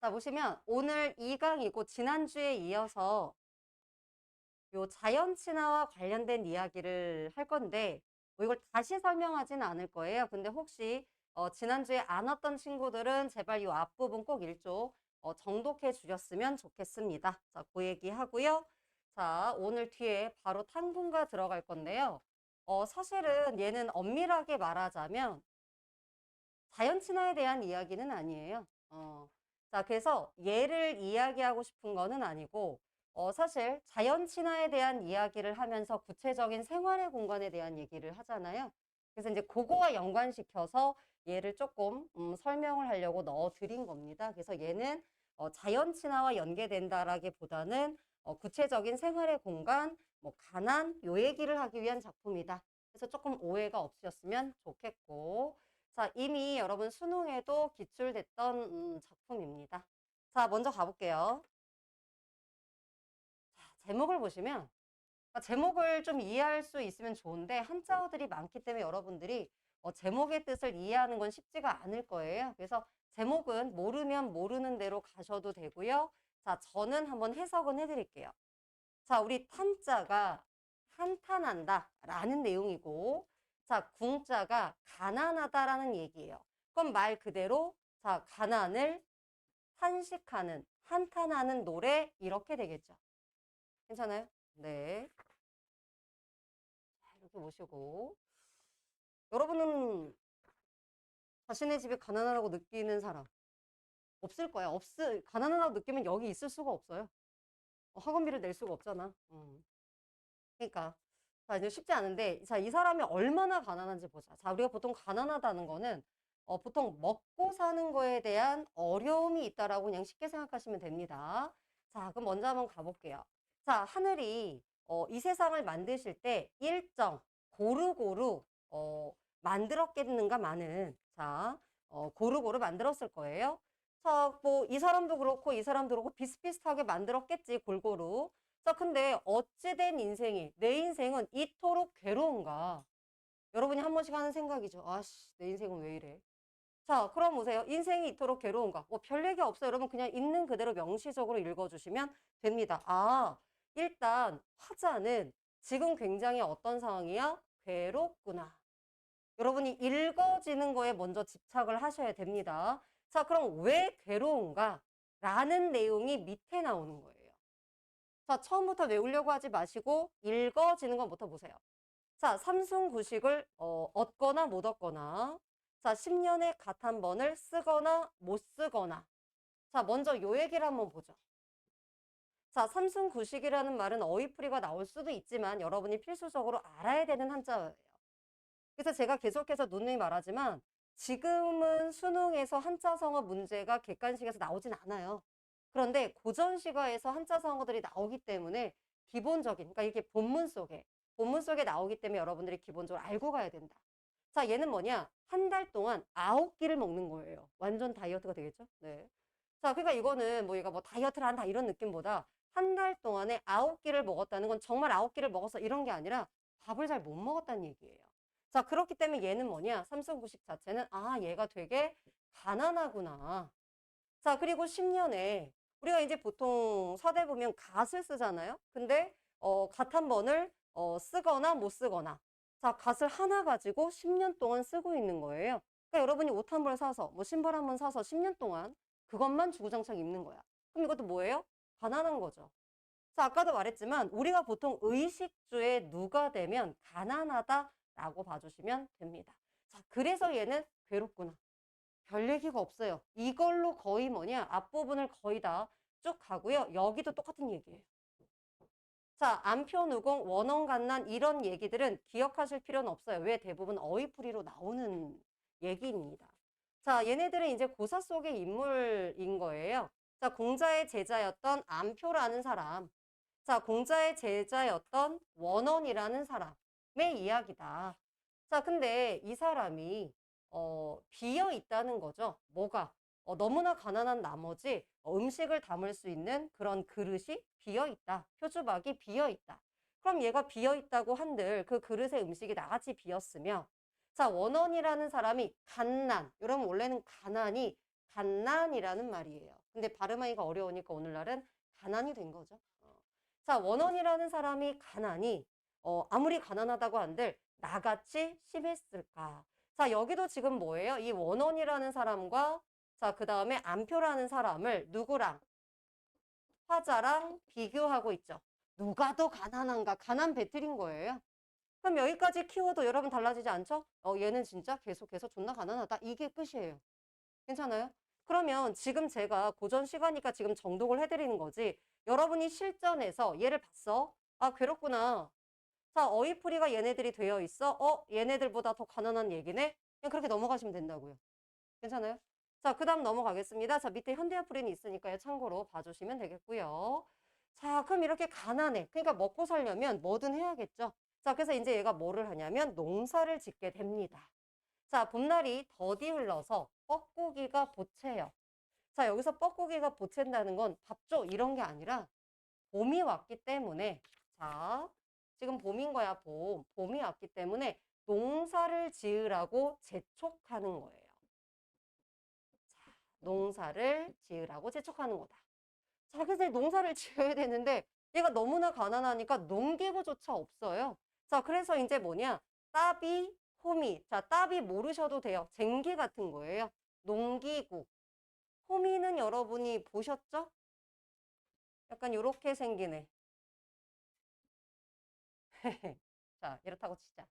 자, 보시면 오늘 2강이고 지난주에 이어서 요 자연친화와 관련된 이야기를 할 건데 이걸 다시 설명하지는 않을 거예요. 근데 혹시 지난주에 안 왔던 친구들은 제발 이 앞부분 꼭 1조 정독해 주셨으면 좋겠습니다. 자, 그 얘기 하고요. 자, 오늘 뒤에 바로 탕분과 들어갈 건데요. 사실은 얘는 엄밀하게 말하자면 자연친화에 대한 이야기는 아니에요. 자, 그래서 얘를 이야기하고 싶은 거는 아니고 사실 자연친화에 대한 이야기를 하면서 구체적인 생활의 공간에 대한 얘기를 하잖아요. 그래서 이제 그거와 연관시켜서 얘를 조금 설명을 하려고 넣어드린 겁니다. 그래서 얘는 자연친화와 연계된다라기보다는 구체적인 생활의 공간, 뭐 가난, 요 얘기를 하기 위한 작품이다. 그래서 조금 오해가 없으셨으면 좋겠고, 자, 이미 여러분 수능에도 기출됐던 작품입니다. 자, 먼저 가볼게요. 자, 제목을 보시면 제목을 좀 이해할 수 있으면 좋은데 한자어들이 많기 때문에 여러분들이 제목의 뜻을 이해하는 건 쉽지가 않을 거예요. 그래서 제목은 모르면 모르는 대로 가셔도 되고요. 자, 저는 한번 해석은 해드릴게요. 자, 우리 탄자가 한탄한다 라는 내용이고, 자, 궁자가 가난하다라는 얘기예요. 그럼 말 그대로, 자, 가난을 탄식하는, 한탄하는 노래, 이렇게 되겠죠. 괜찮아요? 네. 자, 이렇게 보시고. 여러분은 자신의 집이 가난하다고 느끼는 사람 없을 거야. 가난하다고 느끼면 여기 있을 수가 없어요. 학원비를 낼 수가 없잖아. 그러니까. 자, 이제 쉽지 않은데, 자, 이 사람이 얼마나 가난한지 보자. 자, 우리가 보통 가난하다는 거는, 보통 먹고 사는 거에 대한 어려움이 있다라고 그냥 쉽게 생각하시면 됩니다. 자, 그럼 먼저 한번 가볼게요. 자, 하늘이, 이 세상을 만드실 때 일정, 고루고루, 만들었겠는가 많은, 자, 고루고루 만들었을 거예요. 자, 뭐, 이 사람도 그렇고, 이 사람도 그렇고, 비슷비슷하게 만들었겠지, 골고루. 자, 근데 어찌된 인생이, 내 인생은 이토록 괴로운가? 여러분이 한 번씩 하는 생각이죠. 아씨, 내 인생은 왜 이래? 자, 그럼 보세요. 인생이 이토록 괴로운가? 뭐 별 얘기 없어요. 여러분 그냥 있는 그대로 명시적으로 읽어주시면 됩니다. 아, 일단 화자는 지금 굉장히 어떤 상황이야? 괴롭구나. 여러분이 읽어지는 거에 먼저 집착을 하셔야 됩니다. 자, 그럼 왜 괴로운가? 라는 내용이 밑에 나오는 거예요. 자, 처음부터 외우려고 하지 마시고 읽어지는 것부터 보세요. 자, 삼순구식을 얻거나 못 얻거나, 자, 10년에 갓 한 번을 쓰거나 못 쓰거나. 자, 먼저 요 얘기를 한번 보죠. 자, 삼순구식이라는 말은 어휘풀이가 나올 수도 있지만 여러분이 필수적으로 알아야 되는 한자예요. 그래서 제가 계속해서 누누이 말하지만 지금은 수능에서 한자성어 문제가 객관식에서 나오진 않아요. 그런데 고전시가에서 한자성어들이 나오기 때문에 기본적인, 그러니까 이게 본문 속에 나오기 때문에 여러분들이 기본적으로 알고 가야 된다. 자, 얘는 뭐냐? 한 달 동안 9끼를 먹는 거예요. 완전 다이어트가 되겠죠? 네. 자, 그러니까 이거는 뭐 얘가 뭐 다이어트를 한다 이런 느낌보다 한 달 동안에 9끼를 먹었다는 건 정말 9끼를 먹어서 이런 게 아니라 밥을 잘 못 먹었다는 얘기예요. 자, 그렇기 때문에 얘는 뭐냐? 삼성구식 자체는 아, 얘가 되게 가난하구나. 자, 그리고 10년에 우리가 이제 보통 서대 보면 갓을 쓰잖아요. 근데 갓 한 번을 쓰거나 못 쓰거나. 자, 갓을 하나 가지고 10년 동안 쓰고 있는 거예요. 그러니까 여러분이 옷 한 벌 사서 뭐 신발 한 번 사서 10년 동안 그것만 주구장창 입는 거야. 그럼 이것도 뭐예요? 가난한 거죠. 자, 아까도 말했지만 우리가 보통 의식주에 누가 되면 가난하다라고 봐주시면 됩니다. 자, 그래서 얘는 괴롭구나. 별 얘기가 없어요. 이걸로 거의 뭐냐? 앞부분을 거의 다 쭉 가고요. 여기도 똑같은 얘기예요. 자, 안표, 누공, 원언, 간난 이런 얘기들은 기억하실 필요는 없어요. 왜? 대부분 어휘풀이로 나오는 얘기입니다. 자, 얘네들은 이제 고사 속의 인물인 거예요. 자, 공자의 제자였던 안표라는 사람. 자, 공자의 제자였던 원언이라는 사람의 이야기다. 자, 근데 이 사람이 비어 있다는 거죠. 뭐가? 너무나 가난한 나머지 음식을 담을 수 있는 그런 그릇이 비어 있다. 표주박이 비어 있다. 그럼 얘가 비어 있다고 한들 그 그릇에 음식이 나같이 비었으며, 자, 원언이라는 사람이 갓난. 여러분 원래는 가난이 갓난이라는 말이에요. 근데 발음하기가 어려우니까 오늘날은 가난이 된 거죠. 자, 원원이라는 사람이 가난이 아무리 가난하다고 한들 나같이 심했을까? 자, 여기도 지금 뭐예요? 이 원원이라는 사람과 자, 그 다음에 안표라는 사람을 누구랑? 화자랑 비교하고 있죠. 누가 더 가난한가? 가난 배틀인 거예요. 그럼 여기까지 키워도 여러분 달라지지 않죠? 얘는 진짜 계속해서 존나 가난하다. 이게 끝이에요. 괜찮아요? 그러면 지금 제가 고전 시간이니까 지금 정독을 해드리는 거지. 여러분이 실전에서 얘를 봤어? 아, 괴롭구나. 자, 어휘풀이가 얘네들이 되어 있어? 얘네들보다 더 가난한 얘기네? 그냥 그렇게 넘어가시면 된다고요. 괜찮아요? 자, 그 다음 넘어가겠습니다. 자, 밑에 현대어풀이는 있으니까요. 참고로 봐주시면 되겠고요. 자, 그럼 이렇게 가난해. 그러니까 먹고 살려면 뭐든 해야겠죠. 자, 그래서 이제 얘가 뭐를 하냐면 농사를 짓게 됩니다. 자, 봄날이 더디 흘러서 뻐꾸기가 보채요. 자, 여기서 뻐꾸기가 보챈다는 건 밥 줘 이런 게 아니라 봄이 왔기 때문에 자, 지금 봄인 거야, 봄. 봄이 왔기 때문에 농사를 지으라고 재촉하는 거예요. 자, 농사를 지으라고 재촉하는 거다. 자, 그래서 농사를 지어야 되는데 얘가 너무나 가난하니까 농기구조차 없어요. 자, 그래서 이제 뭐냐? 따비, 호미. 자, 따비 모르셔도 돼요. 쟁기 같은 거예요. 농기구. 호미는 여러분이 보셨죠? 약간 이렇게 생기네. 자, 이렇다고 치자.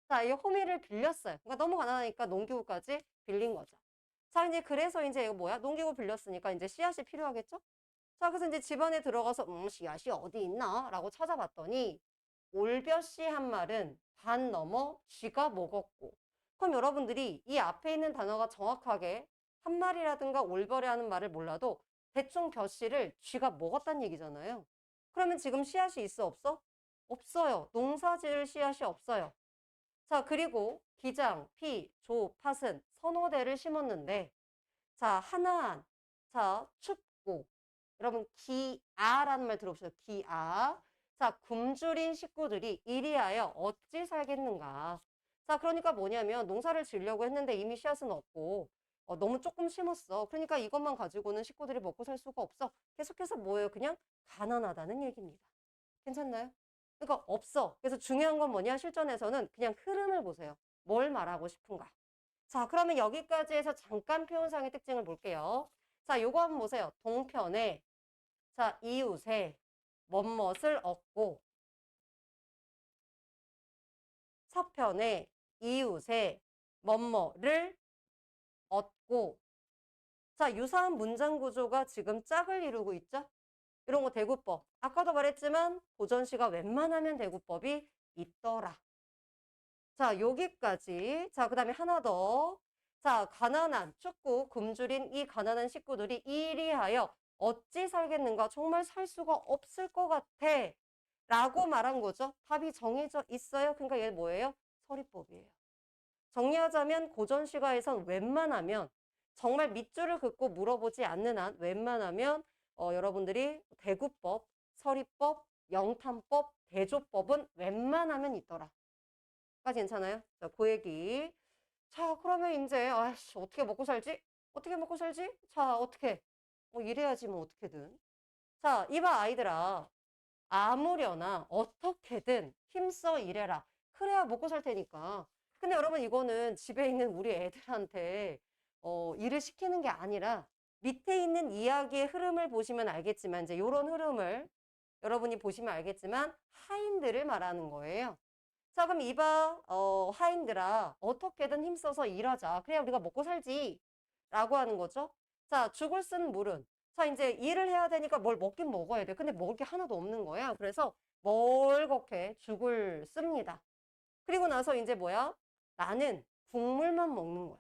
자, 이 호미를 빌렸어요. 그러니까 너무 가난하니까 농기구까지 빌린 거죠. 자, 이제 그래서 이제 이거 뭐야? 농기구 빌렸으니까 이제 씨앗이 필요하겠죠? 자, 그래서 이제 집안에 들어가서 씨앗이 어디 있나? 라고 찾아봤더니 올벼씨 한 말은 반 넘어 쥐가 먹었고. 그럼 여러분들이 이 앞에 있는 단어가 정확하게 한 마리라든가 올벼라는 말을 몰라도 대충 벼씨를 쥐가 먹었다는 얘기잖아요. 그러면 지금 씨앗이 있어 없어? 없어요. 농사 지을 씨앗이 없어요. 자, 그리고 기장, 피, 조, 팥은 서너 대를 심었는데 자, 하나한, 자, 춥고 여러분 기아라는 말 들어보셨어요? 기아. 자, 굶주린 식구들이 이리하여 어찌 살겠는가. 자, 그러니까 뭐냐면 농사를 지으려고 했는데 이미 씨앗은 없고 너무 조금 심었어. 그러니까 이것만 가지고는 식구들이 먹고 살 수가 없어. 계속해서 뭐예요? 그냥 가난하다는 얘기입니다. 괜찮나요? 그러니까 없어. 그래서 중요한 건 뭐냐? 실전에서는 그냥 흐름을 보세요. 뭘 말하고 싶은가. 자, 그러면 여기까지 해서 잠깐 표현상의 특징을 볼게요. 자, 요거 한번 보세요. 동편에 자, 이웃에 멋멋을 얻고 서편에 이웃에 멋머를 얻고 자, 유사한 문장 구조가 지금 짝을 이루고 있죠? 이런 거 대구법. 아까도 말했지만 고전시가 웬만하면 대구법이 있더라. 자, 여기까지. 자, 그 다음에 하나 더. 자, 가난한, 춥고 굶주린 이 가난한 식구들이 이리하여 어찌 살겠는가? 정말 살 수가 없을 것 같아. 라고 말한 거죠. 답이 정해져 있어요. 그러니까 얘 뭐예요? 서리법이에요. 정리하자면 고전시가에선 웬만하면 정말 밑줄을 긋고 물어보지 않는 한 웬만하면 여러분들이 대구법, 서리법, 영탄법, 대조법은 웬만하면 있더라. 까지 괜찮아요? 자, 그 얘기. 자, 그러면 이제 아이씨 어떻게 먹고 살지? 어떻게 먹고 살지? 자, 어떻게? 이래야지 뭐 어떻게든. 자, 이봐 아이들아. 아무려나 어떻게든 힘써 일해라. 그래야 먹고 살 테니까. 근데 여러분 이거는 집에 있는 우리 애들한테 일을 시키는 게 아니라 밑에 있는 이야기의 흐름을 보시면 알겠지만 이제 요런 흐름을 여러분이 보시면 알겠지만 하인들을 말하는 거예요. 자, 그럼 이봐, 하인들아, 어떻게든 힘써서 일하자. 그래야 우리가 먹고 살지. 라고 하는 거죠. 자, 죽을 쓴 물은. 자, 이제 일을 해야 되니까 뭘 먹긴 먹어야 돼. 근데 먹을 게 하나도 없는 거야. 그래서 멀겋게 죽을 씁니다. 그리고 나서 이제 뭐야? 나는 국물만 먹는 거야.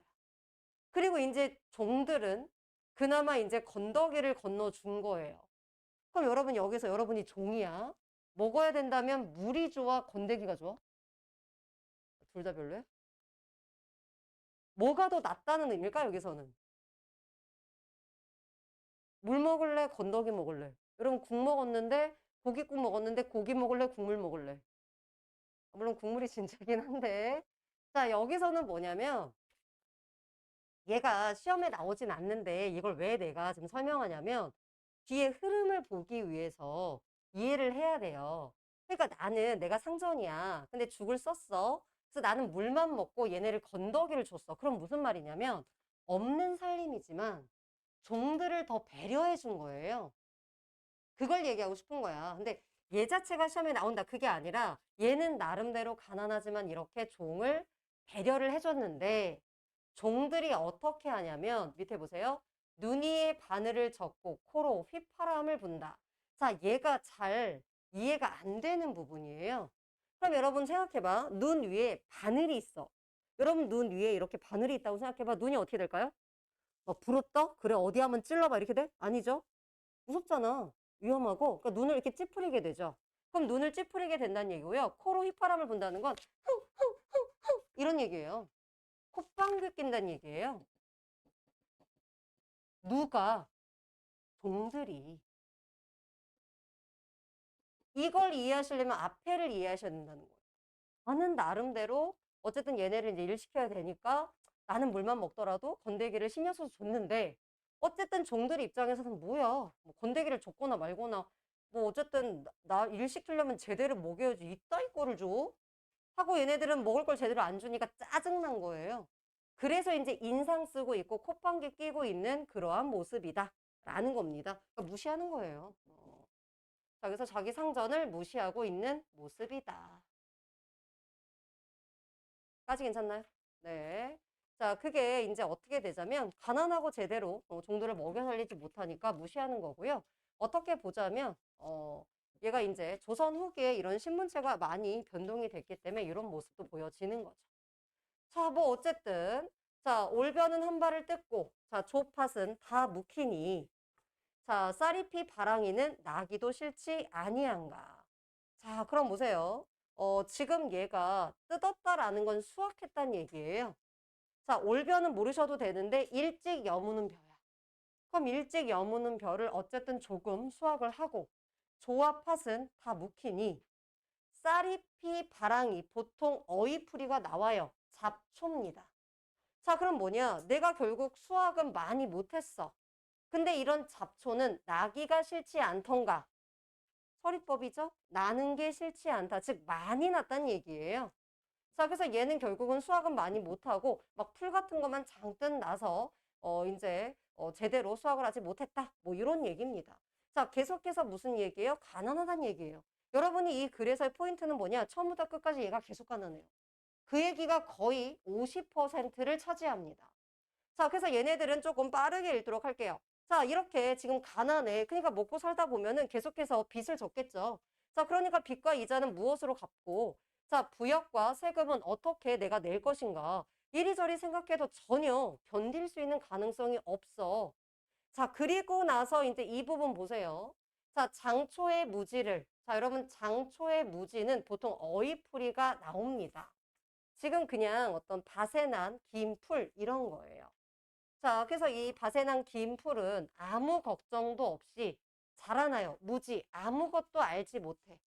그리고 이제 종들은 그나마 이제 건더기를 건너준 거예요. 그럼 여러분 여기서 여러분이 종이야. 먹어야 된다면 물이 좋아, 건더기가 좋아? 둘 다 별로야? 뭐가 더 낫다는 의미일까, 여기서는? 물 먹을래? 건더기 먹을래? 여러분, 국 먹었는데, 고깃국 먹었는데, 고기 먹을래? 국물 먹을래? 물론 국물이 진짜긴 한데. 자, 여기서는 뭐냐면, 얘가 시험에 나오진 않는데 이걸 왜 내가 지금 설명하냐면 뒤에 흐름을 보기 위해서 이해를 해야 돼요. 그러니까 나는 내가 상전이야. 근데 죽을 썼어. 그래서 나는 물만 먹고 얘네를 건더기를 줬어. 그럼 무슨 말이냐면 없는 살림이지만 종들을 더 배려해 준 거예요. 그걸 얘기하고 싶은 거야. 근데 얘 자체가 시험에 나온다. 그게 아니라 얘는 나름대로 가난하지만 이렇게 종을 배려를 해줬는데 종들이 어떻게 하냐면 밑에 보세요. 눈 위에 바늘을 젓고 코로 휘파람을 분다. 자, 얘가 잘 이해가 안 되는 부분이에요. 그럼 여러분 생각해봐. 눈 위에 바늘이 있어. 여러분 눈 위에 이렇게 바늘이 있다고 생각해봐. 눈이 어떻게 될까요? 막 부럽다? 그래 어디 한번 찔러봐 이렇게 돼? 아니죠? 무섭잖아. 위험하고. 그러니까 눈을 이렇게 찌푸리게 되죠. 그럼 눈을 찌푸리게 된다는 얘기고요. 코로 휘파람을 분다는 건 이런 얘기예요. 콧방귀 낀다는 얘기예요. 누가? 종들이. 이걸 이해하시려면 앞에를 이해하셔야 된다는 거예요. 나는 나름대로 어쨌든 얘네를 이제 일시켜야 되니까 나는 물만 먹더라도 건더기를 신경 써서 줬는데 어쨌든 종들 입장에서는 뭐야 뭐 건더기를 줬거나 말거나 뭐 어쨌든 나 일시키려면 제대로 먹여야지 이따위 거를 줘 하고 얘네들은 먹을 걸 제대로 안 주니까 짜증난 거예요. 그래서 이제 인상 쓰고 있고 콧방귀 끼고 있는 그러한 모습이다 라는 겁니다. 그러니까 무시하는 거예요. 자, 그래서 자기 상전을 무시하고 있는 모습이다. 까지 괜찮나요? 네. 자, 그게 이제 어떻게 되자면 가난하고 제대로 종들을 먹여 살리지 못하니까 무시하는 거고요. 어떻게 보자면 얘가 이제 조선 후기에 이런 신문체가 많이 변동이 됐기 때문에 이런 모습도 보여지는 거죠. 자, 뭐 어쨌든 자, 올변은 한 발을 뜯고 자, 조팥은 다 묵히니 자, 쌀이피 바랑이는 나기도 싫지 아니한가. 자, 그럼 보세요. 지금 얘가 뜯었다라는 건 수확했다는 얘기예요. 자, 올벼는 모르셔도 되는데 일찍 여무는 벼야. 그럼 일찍 여무는 벼를 어쨌든 조금 수확을 하고 조와 팥은 다 묵히니 쌀이피 바랑이 보통 어이풀이가 나와요. 잡초입니다. 자, 그럼 뭐냐? 내가 결국 수확은 많이 못했어. 근데 이런 잡초는 나기가 싫지 않던가. 서리법이죠? 나는 게 싫지 않다. 즉 많이 났다는 얘기예요. 자, 그래서 얘는 결국은 수확은 많이 못하고 막 풀 같은 것만 장뜻 나서 이제 제대로 수확을 하지 못했다. 뭐 이런 얘기입니다. 자, 계속해서 무슨 얘기예요? 가난하다는 얘기예요. 여러분이 이 글에서의 포인트는 뭐냐? 처음부터 끝까지 얘가 계속 가난해요. 그 얘기가 거의 50%를 차지합니다. 자, 그래서 얘네들은 조금 빠르게 읽도록 할게요. 자, 이렇게 지금 가난해. 그러니까 먹고 살다 보면은 계속해서 빚을 졌겠죠. 자, 그러니까 빚과 이자는 무엇으로 갚고, 자, 부역과 세금은 어떻게 내가 낼 것인가. 이리저리 생각해도 전혀 견딜 수 있는 가능성이 없어. 자, 그리고 나서 이제 이 부분 보세요. 자, 장초의 무지를. 자, 여러분, 장초의 무지는 보통 어이풀이가 나옵니다. 지금 그냥 어떤 밭에 난 긴 풀 이런 거예요. 자, 그래서 이 밭에 난 긴 풀은 아무 걱정도 없이 자라나요. 무지, 아무것도 알지 못해.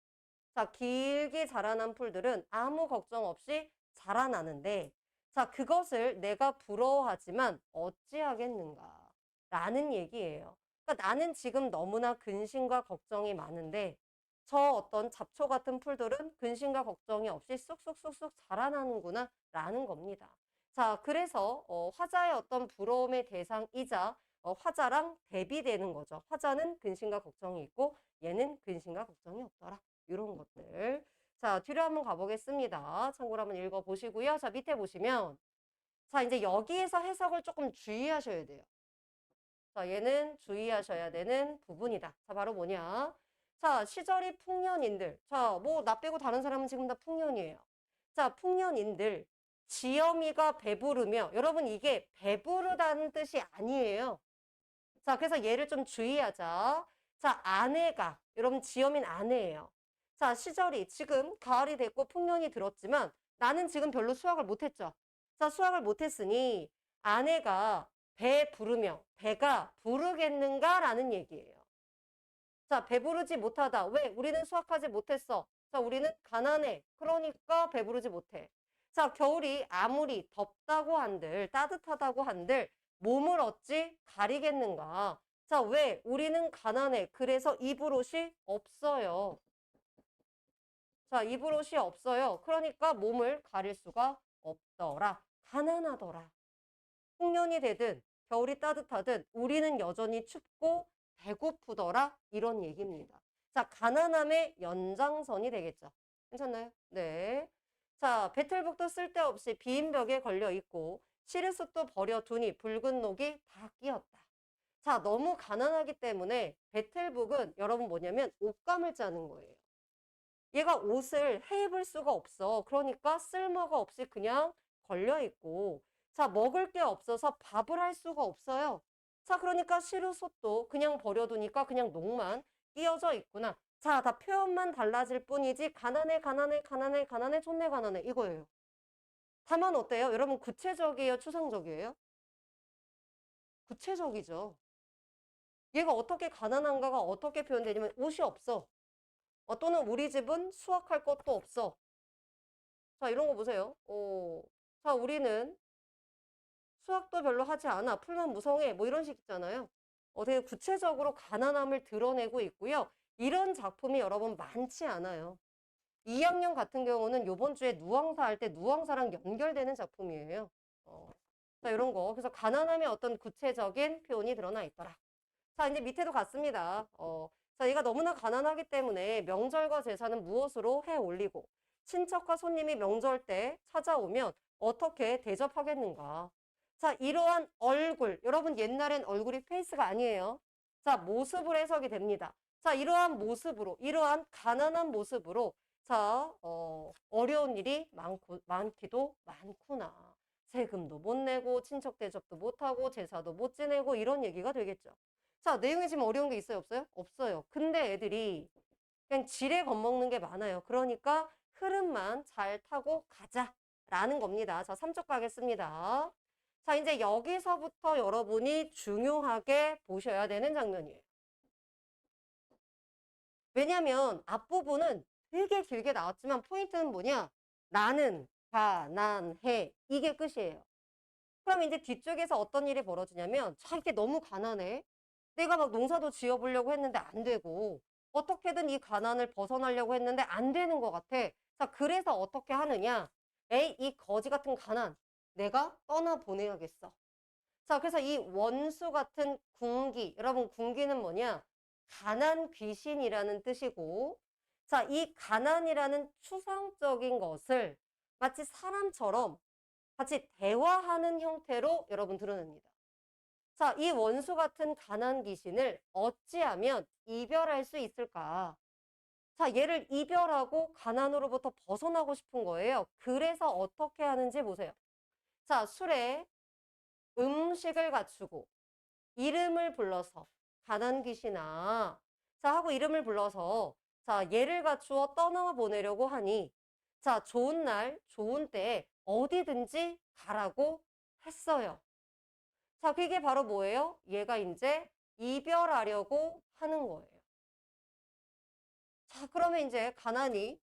자, 길게 자라난 풀들은 아무 걱정 없이 자라나는데, 자, 그것을 내가 부러워하지만 어찌하겠는가? 라는 얘기예요. 그러니까 나는 지금 너무나 근심과 걱정이 많은데, 저 어떤 잡초 같은 풀들은 근심과 걱정이 없이 쑥쑥쑥쑥 자라나는구나, 라는 겁니다. 자, 그래서 화자의 어떤 부러움의 대상이자 화자랑 대비되는 거죠. 화자는 근심과 걱정이 있고 얘는 근심과 걱정이 없더라. 이런 것들. 자, 뒤로 한번 가보겠습니다. 참고로 한번 읽어보시고요. 자, 밑에 보시면 자, 이제 여기에서 해석을 조금 주의하셔야 돼요. 자, 얘는 주의하셔야 되는 부분이다. 자, 바로 뭐냐? 자, 시절이 풍년인들. 자, 뭐 나 빼고 다른 사람은 지금 다 풍년이에요. 자, 풍년인들. 지엄이가 배부르며 여러분 이게 배부르다는 뜻이 아니에요. 자, 그래서 얘를 좀 주의하자. 자, 아내가 여러분 지엄인 아내예요. 자, 시절이 지금 가을이 됐고 풍년이 들었지만 나는 지금 별로 수확을 못했죠. 자, 수확을 못했으니 아내가 배 부르며 배가 부르겠는가라는 얘기예요. 자, 배부르지 못하다. 왜? 우리는 수확하지 못했어. 자, 우리는 가난해. 그러니까 배부르지 못해. 자, 겨울이 아무리 덥다고 한들, 따뜻하다고 한들, 몸을 어찌 가리겠는가? 자, 왜? 우리는 가난해. 그래서 입을 옷이 없어요. 자, 입을 옷이 없어요. 그러니까 몸을 가릴 수가 없더라. 가난하더라. 홍련이 되든 겨울이 따뜻하든 우리는 여전히 춥고 배고프더라. 이런 얘기입니다. 자, 가난함의 연장선이 되겠죠. 괜찮나요? 네. 자, 배틀북도 쓸데없이 빈 벽에 걸려 있고 시르숫도 버려두니 붉은 녹이 다 끼었다. 자, 너무 가난하기 때문에 배틀북은 여러분 뭐냐면 옷감을 짜는 거예요. 얘가 옷을 해 입을 수가 없어. 그러니까 쓸모가 없이 그냥 걸려 있고. 자, 먹을 게 없어서 밥을 할 수가 없어요. 자, 그러니까 시루솥도 그냥 버려두니까 그냥 녹만 끼어져 있구나. 자, 다 표현만 달라질 뿐이지 가난해, 가난해, 가난해, 가난해, 촌내 가난해 이거예요. 다만 어때요? 여러분 구체적이에요, 추상적이에요? 구체적이죠. 얘가 어떻게 가난한가가 어떻게 표현되냐면 옷이 없어. 또는 우리 집은 수확할 것도 없어. 자, 이런 거 보세요. 자, 우리는 수학도 별로 하지 않아. 풀만 무성해. 뭐 이런 식 있잖아요. 되게 구체적으로 가난함을 드러내고 있고요. 이런 작품이 여러분 많지 않아요. 2학년 같은 경우는 요번 주에 누앙사 할 때 누앙사랑 연결되는 작품이에요. 자, 이런 거. 그래서 가난함의 어떤 구체적인 표현이 드러나 있더라. 자, 이제 밑에도 갔습니다. 자, 얘가 너무나 가난하기 때문에 명절과 제사는 무엇으로 해 올리고 친척과 손님이 명절 때 찾아오면 어떻게 대접하겠는가. 자, 이러한 얼굴. 여러분 옛날엔 얼굴이 페이스가 아니에요. 자, 모습으로 해석이 됩니다. 자, 이러한 모습으로, 이러한 가난한 모습으로 자, 어려운 일이 많기도 많구나. 세금도 못 내고 친척 대접도 못 하고 제사도 못 지내고 이런 얘기가 되겠죠. 자, 내용에 지금 어려운 게 있어요, 없어요? 없어요. 근데 애들이 그냥 지레 겁먹는 게 많아요. 그러니까 흐름만 잘 타고 가자라는 겁니다. 자, 3쪽 가겠습니다. 자, 이제 여기서부터 여러분이 중요하게 보셔야 되는 장면이에요. 왜냐면 앞부분은 되게 길게 나왔지만 포인트는 뭐냐? 나는 가난해. 이게 끝이에요. 그럼 이제 뒤쪽에서 어떤 일이 벌어지냐면 자, 이게 너무 가난해. 내가 막 농사도 지어보려고 했는데 안 되고 어떻게든 이 가난을 벗어나려고 했는데 안 되는 것 같아. 자, 그래서 어떻게 하느냐? 에이, 이 거지 같은 가난. 내가 떠나보내야겠어. 자, 그래서 이 원수 같은 군기. 여러분, 군기는 뭐냐? 가난 귀신이라는 뜻이고, 자, 이 가난이라는 추상적인 것을 마치 사람처럼 같이 대화하는 형태로 여러분 드러냅니다. 자, 이 원수 같은 가난 귀신을 어찌하면 이별할 수 있을까? 자, 얘를 이별하고 가난으로부터 벗어나고 싶은 거예요. 그래서 어떻게 하는지 보세요. 자, 술에 음식을 갖추고 이름을 불러서 가난 귀신아. 자, 하고 이름을 불러서 자, 얘를 갖추어 떠나 보내려고 하니 자, 좋은 날, 좋은 때에 어디든지 가라고 했어요. 자, 그게 바로 뭐예요? 얘가 이제 이별하려고 하는 거예요. 자, 그러면 이제 가난이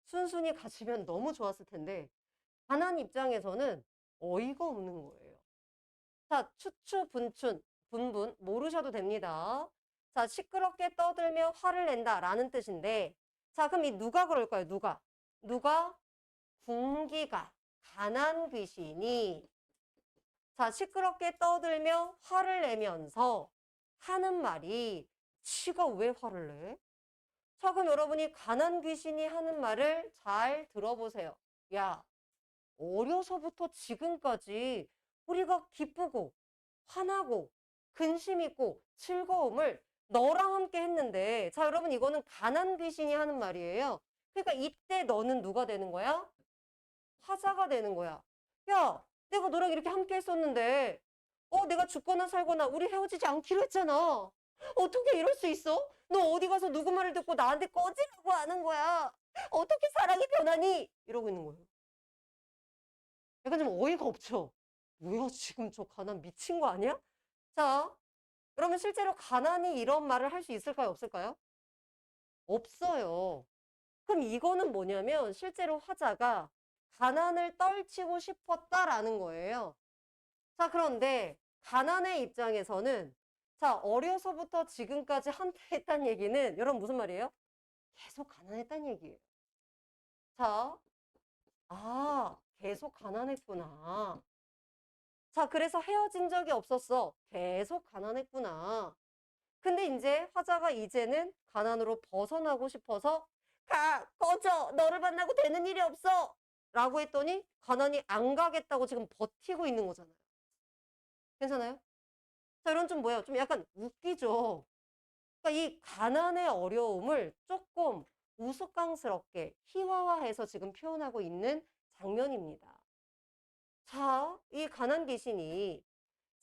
순순히 가시면 너무 좋았을 텐데 가난 입장에서는 어이가 없는 거예요. 자, 추추, 분춘, 분분 모르셔도 됩니다. 자, 시끄럽게 떠들며 화를 낸다라는 뜻인데 자, 그럼 이 누가 그럴까요? 누가? 군기가, 가난 귀신이 자, 시끄럽게 떠들며 화를 내면서 하는 말이 지가 왜 화를 내? 자, 그럼 여러분이 가난 귀신이 하는 말을 잘 들어보세요. 야, 어려서부터 지금까지 우리가 기쁘고 화나고 근심 있고 즐거움을 너랑 함께 했는데 자, 여러분 이거는 가난 귀신이 하는 말이에요. 그러니까 이때 너는 누가 되는 거야? 화자가 되는 거야. 야, 내가 너랑 이렇게 함께 했었는데 내가 죽거나 살거나 우리 헤어지지 않기로 했잖아. 어떻게 이럴 수 있어? 너 어디 가서 누구 말을 듣고 나한테 꺼지라고 하는 거야. 어떻게 사랑이 변하니? 이러고 있는 거예요. 약간 좀 어이가 없죠? 뭐야, 지금 저 가난 미친 거 아니야? 자, 그러면 실제로 가난이 이런 말을 할 수 있을까요? 없을까요? 없어요. 그럼 이거는 뭐냐면 실제로 화자가 가난을 떨치고 싶었다라는 거예요. 자, 그런데 가난의 입장에서는 자, 어려서부터 지금까지 한탄했다는 얘기는 여러분 무슨 말이에요? 계속 가난했다는 얘기예요. 자, 계속 가난했구나. 자, 그래서 헤어진 적이 없었어. 계속 가난했구나. 근데 이제 화자가 이제는 가난으로 벗어나고 싶어서 꺼져. 너를 만나고 되는 일이 없어. 라고 했더니 가난이 안 가겠다고 지금 버티고 있는 거잖아요. 괜찮아요? 자, 이런 좀 뭐예요? 좀 약간 웃기죠? 그러니까 이 가난의 어려움을 조금 우스꽝스럽게 희화화해서 지금 표현하고 있는 장면입니다. 자, 이 가난 귀신이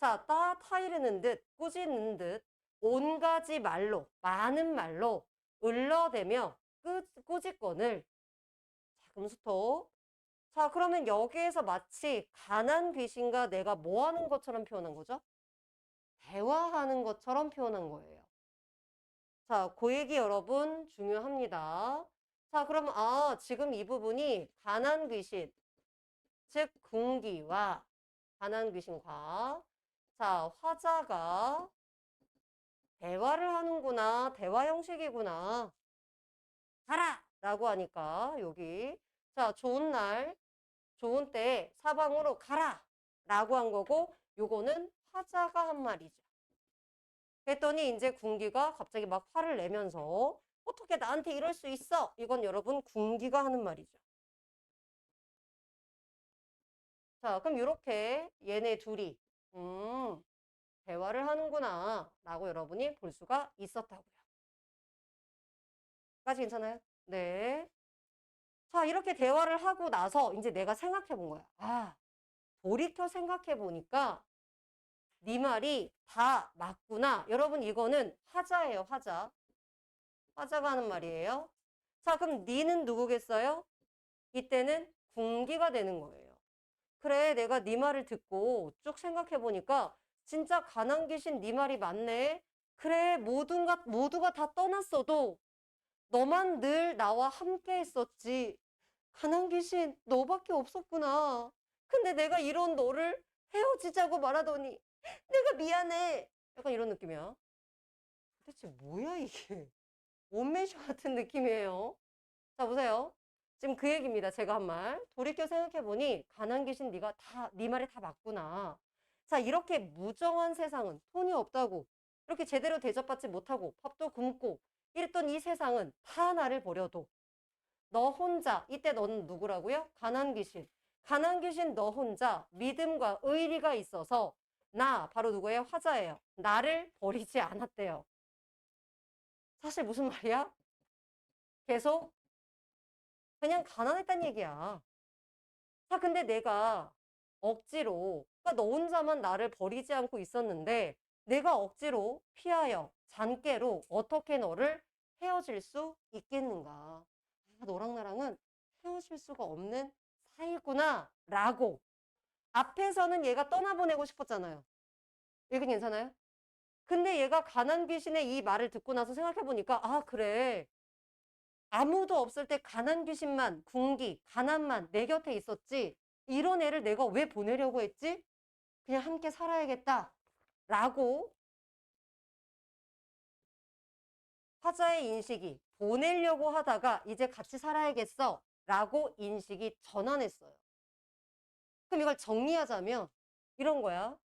자, 타이르는 듯 꾸짖는 듯 온 가지 말로 많은 말로 을러대며 꾸짖건을 자, 금수토. 자, 그러면 여기에서 마치 가난 귀신과 내가 뭐 하는 것처럼 표현한 거죠? 대화하는 것처럼 표현한 거예요. 자, 그 얘기 여러분 중요합니다. 자, 그럼 지금 이 부분이 가난 귀신, 즉 궁기와 가난 귀신과 자, 화자가 대화를 하는구나. 대화 형식이구나. 가라! 라고 하니까 여기 자, 좋은 날, 좋은 때에 사방으로 가라! 라고 한 거고 요거는 화자가 한 말이죠. 그랬더니 이제 군기가 갑자기 막 화를 내면서 어떻게 나한테 이럴 수 있어? 이건 여러분 군기가 하는 말이죠. 자, 그럼 이렇게 얘네 둘이 대화를 하는구나 라고 여러분이 볼 수가 있었다고요. 까지 괜찮아요? 네. 자, 이렇게 대화를 하고 나서 이제 내가 생각해 본 거야. 돌이켜 생각해 보니까 네 말이 다 맞구나. 여러분 이거는 화자예요, 화자. 화자가 하는 말이에요. 자, 그럼 니는 누구겠어요? 이때는 군기가 되는 거예요. 그래, 내가 네 말을 듣고 쭉 생각해 보니까 진짜 가난 귀신 네 말이 맞네. 그래, 모두가 다 떠났어도 너만 늘 나와 함께 했었지. 가난 귀신 너밖에 없었구나. 근데 내가 이런 너를 헤어지자고 말하더니 내가 미안해. 약간 이런 느낌이야. 도대체 뭐야 이게. 원맨쇼 같은 느낌이에요. 자, 보세요. 지금 그 얘기입니다. 제가 한 말. 돌이켜 생각해보니 가난 귀신 네 말이 다 맞구나. 자, 이렇게 무정한 세상은 돈이 없다고 이렇게 제대로 대접받지 못하고 밥도 굶고 이랬던 이 세상은 다 나를 버려도 너 혼자 이때 너는 누구라고요? 가난 귀신. 가난 귀신 너 혼자 믿음과 의리가 있어서 나 바로 누구예요? 화자예요. 나를 버리지 않았대요. 사실 무슨 말이야? 계속 그냥 가난했단 얘기야. 자, 근데 내가 억지로, 그러니까 너 혼자만 나를 버리지 않고 있었는데, 내가 억지로 피하여 잔꾀로 어떻게 너를 헤어질 수 있겠는가. 너랑 나랑은 헤어질 수가 없는 사이구나. 라고. 앞에서는 얘가 떠나보내고 싶었잖아요. 이게 괜찮아요? 근데 얘가 가난 귀신의 이 말을 듣고 나서 생각해보니까, 그래. 아무도 없을 때 가난 귀신만, 군기, 가난만 내 곁에 있었지. 이런 애를 내가 왜 보내려고 했지? 그냥 함께 살아야겠다. 라고 화자의 인식이 보내려고 하다가 이제 같이 살아야겠어. 라고 인식이 전환했어요. 그럼 이걸 정리하자면 이런 거야.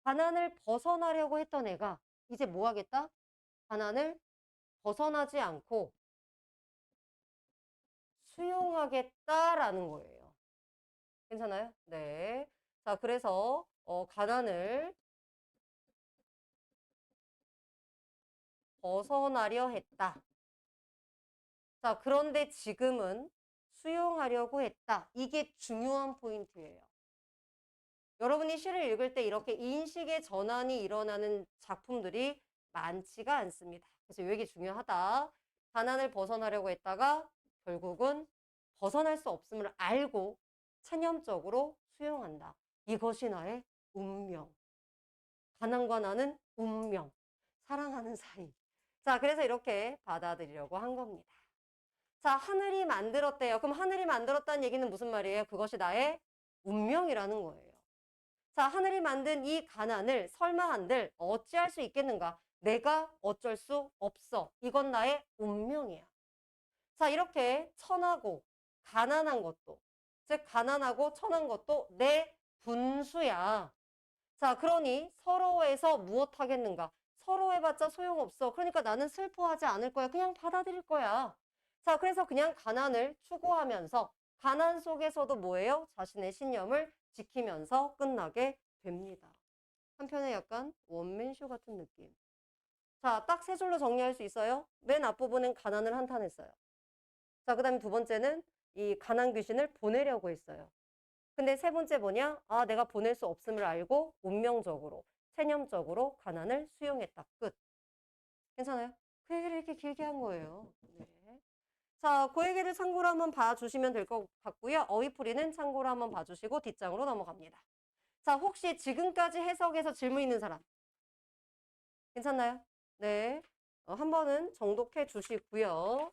가난을 벗어나려고 했던 애가 이제 뭐 하겠다? 가난을 벗어나지 않고 수용하겠다라는 거예요. 괜찮아요? 네. 자, 그래서 가난을 벗어나려 했다. 자, 그런데 지금은 수용하려고 했다. 이게 중요한 포인트예요. 여러분이 시를 읽을 때 이렇게 인식의 전환이 일어나는 작품들이 많지가 않습니다. 그래서 이 얘기 중요하다. 가난을 벗어나려고 했다가 결국은 벗어날 수 없음을 알고 체념적으로 수용한다. 이것이 나의 운명. 가난과 나는 운명. 사랑하는 사이. 자, 그래서 이렇게 받아들이려고 한 겁니다. 자, 하늘이 만들었대요. 그럼 하늘이 만들었다는 얘기는 무슨 말이에요? 그것이 나의 운명이라는 거예요. 자, 하늘이 만든 이 가난을 설마 한들 어찌할 수 있겠는가? 내가 어쩔 수 없어. 이건 나의 운명이야. 자, 이렇게 천하고 가난한 것도, 즉 가난하고 천한 것도 내 분수야. 자, 그러니 서로에서 무엇 하겠는가? 서로 해봤자 소용없어. 그러니까 나는 슬퍼하지 않을 거야. 그냥 받아들일 거야. 자, 그래서 그냥 가난을 추구하면서 가난 속에서도 뭐예요? 자신의 신념을 지키면서 끝나게 됩니다. 한편에 약간 원맨쇼 같은 느낌. 자, 딱 세 줄로 정리할 수 있어요? 맨 앞부분은 가난을 한탄했어요. 자, 그 다음에 두 번째는 이 가난 귀신을 보내려고 했어요. 근데 세 번째 뭐냐? 아, 내가 보낼 수 없음을 알고 운명적으로, 체념적으로 가난을 수용했다. 끝. 괜찮아요? 그 얘기를 이렇게 길게 한 거예요. 네. 자, 그 얘기를 참고로 한번 봐주시면 될 것 같고요. 어휘풀이는 참고로 한번 봐주시고 뒷장으로 넘어갑니다. 자, 혹시 지금까지 해석에서 질문 있는 사람? 괜찮나요? 네. 한 번은 정독해 주시고요.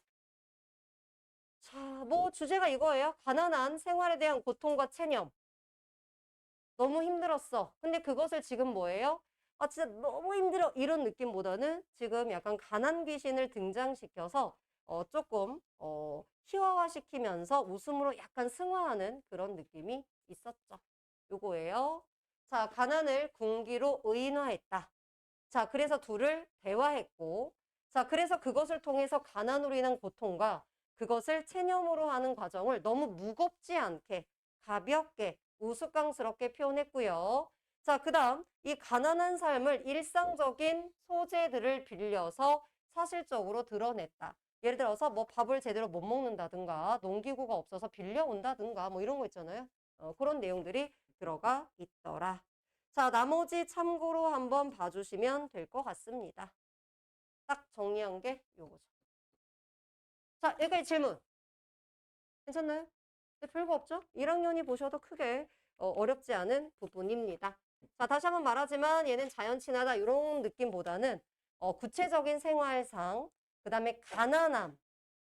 자, 뭐 주제가 이거예요. 가난한 생활에 대한 고통과 체념. 너무 힘들었어. 근데 그것을 지금 뭐예요? 아, 진짜 너무 힘들어. 이런 느낌보다는 지금 약간 가난 귀신을 등장시켜서 조금 희화화시키면서 웃음으로 약간 승화하는 그런 느낌이 있었죠. 요거예요. 자, 가난을 군기로 의인화했다. 자, 그래서 둘을 대화했고, 자, 그래서 그것을 통해서 가난으로 인한 고통과 그것을 체념으로 하는 과정을 너무 무겁지 않게, 가볍게, 우스꽝스럽게 표현했고요. 자, 그 다음, 이 가난한 삶을 일상적인 소재들을 빌려서 사실적으로 드러냈다. 예를 들어서 뭐 밥을 제대로 못 먹는다든가, 농기구가 없어서 빌려온다든가, 뭐 이런 거 있잖아요. 그런 내용들이 들어가 있더라. 자, 나머지 참고로 한번 봐주시면 될 것 같습니다. 딱 정리한 게 요거죠. 자, 여기까지 질문. 괜찮나요? 네, 별거 없죠? 1학년이 보셔도 크게 어렵지 않은 부분입니다. 자, 다시 한번 말하지만 얘는 자연친화다 이런 느낌보다는 구체적인 생활상, 그 다음에 가난함,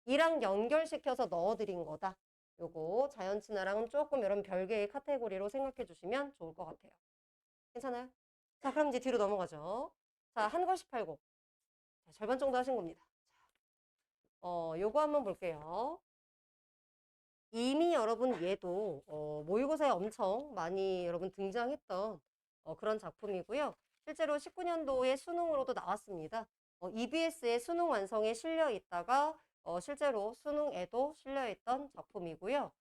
이랑 연결시켜서 넣어드린 거다. 요거 자연친화랑은 조금 이런 별개의 카테고리로 생각해 주시면 좋을 것 같아요. 괜찮아요? 자, 그럼 이제 뒤로 넘어가죠. 자, 한 걸씩 팔고. 자, 절반 정도 하신 겁니다. 요거 한번 볼게요. 이미 여러분 얘도 모의고사에 엄청 많이 여러분 등장했던 그런 작품이고요. 실제로 19년도에 수능으로도 나왔습니다. EBS의 수능 완성에 실려 있다가 실제로 수능에도 실려 있던 작품이고요.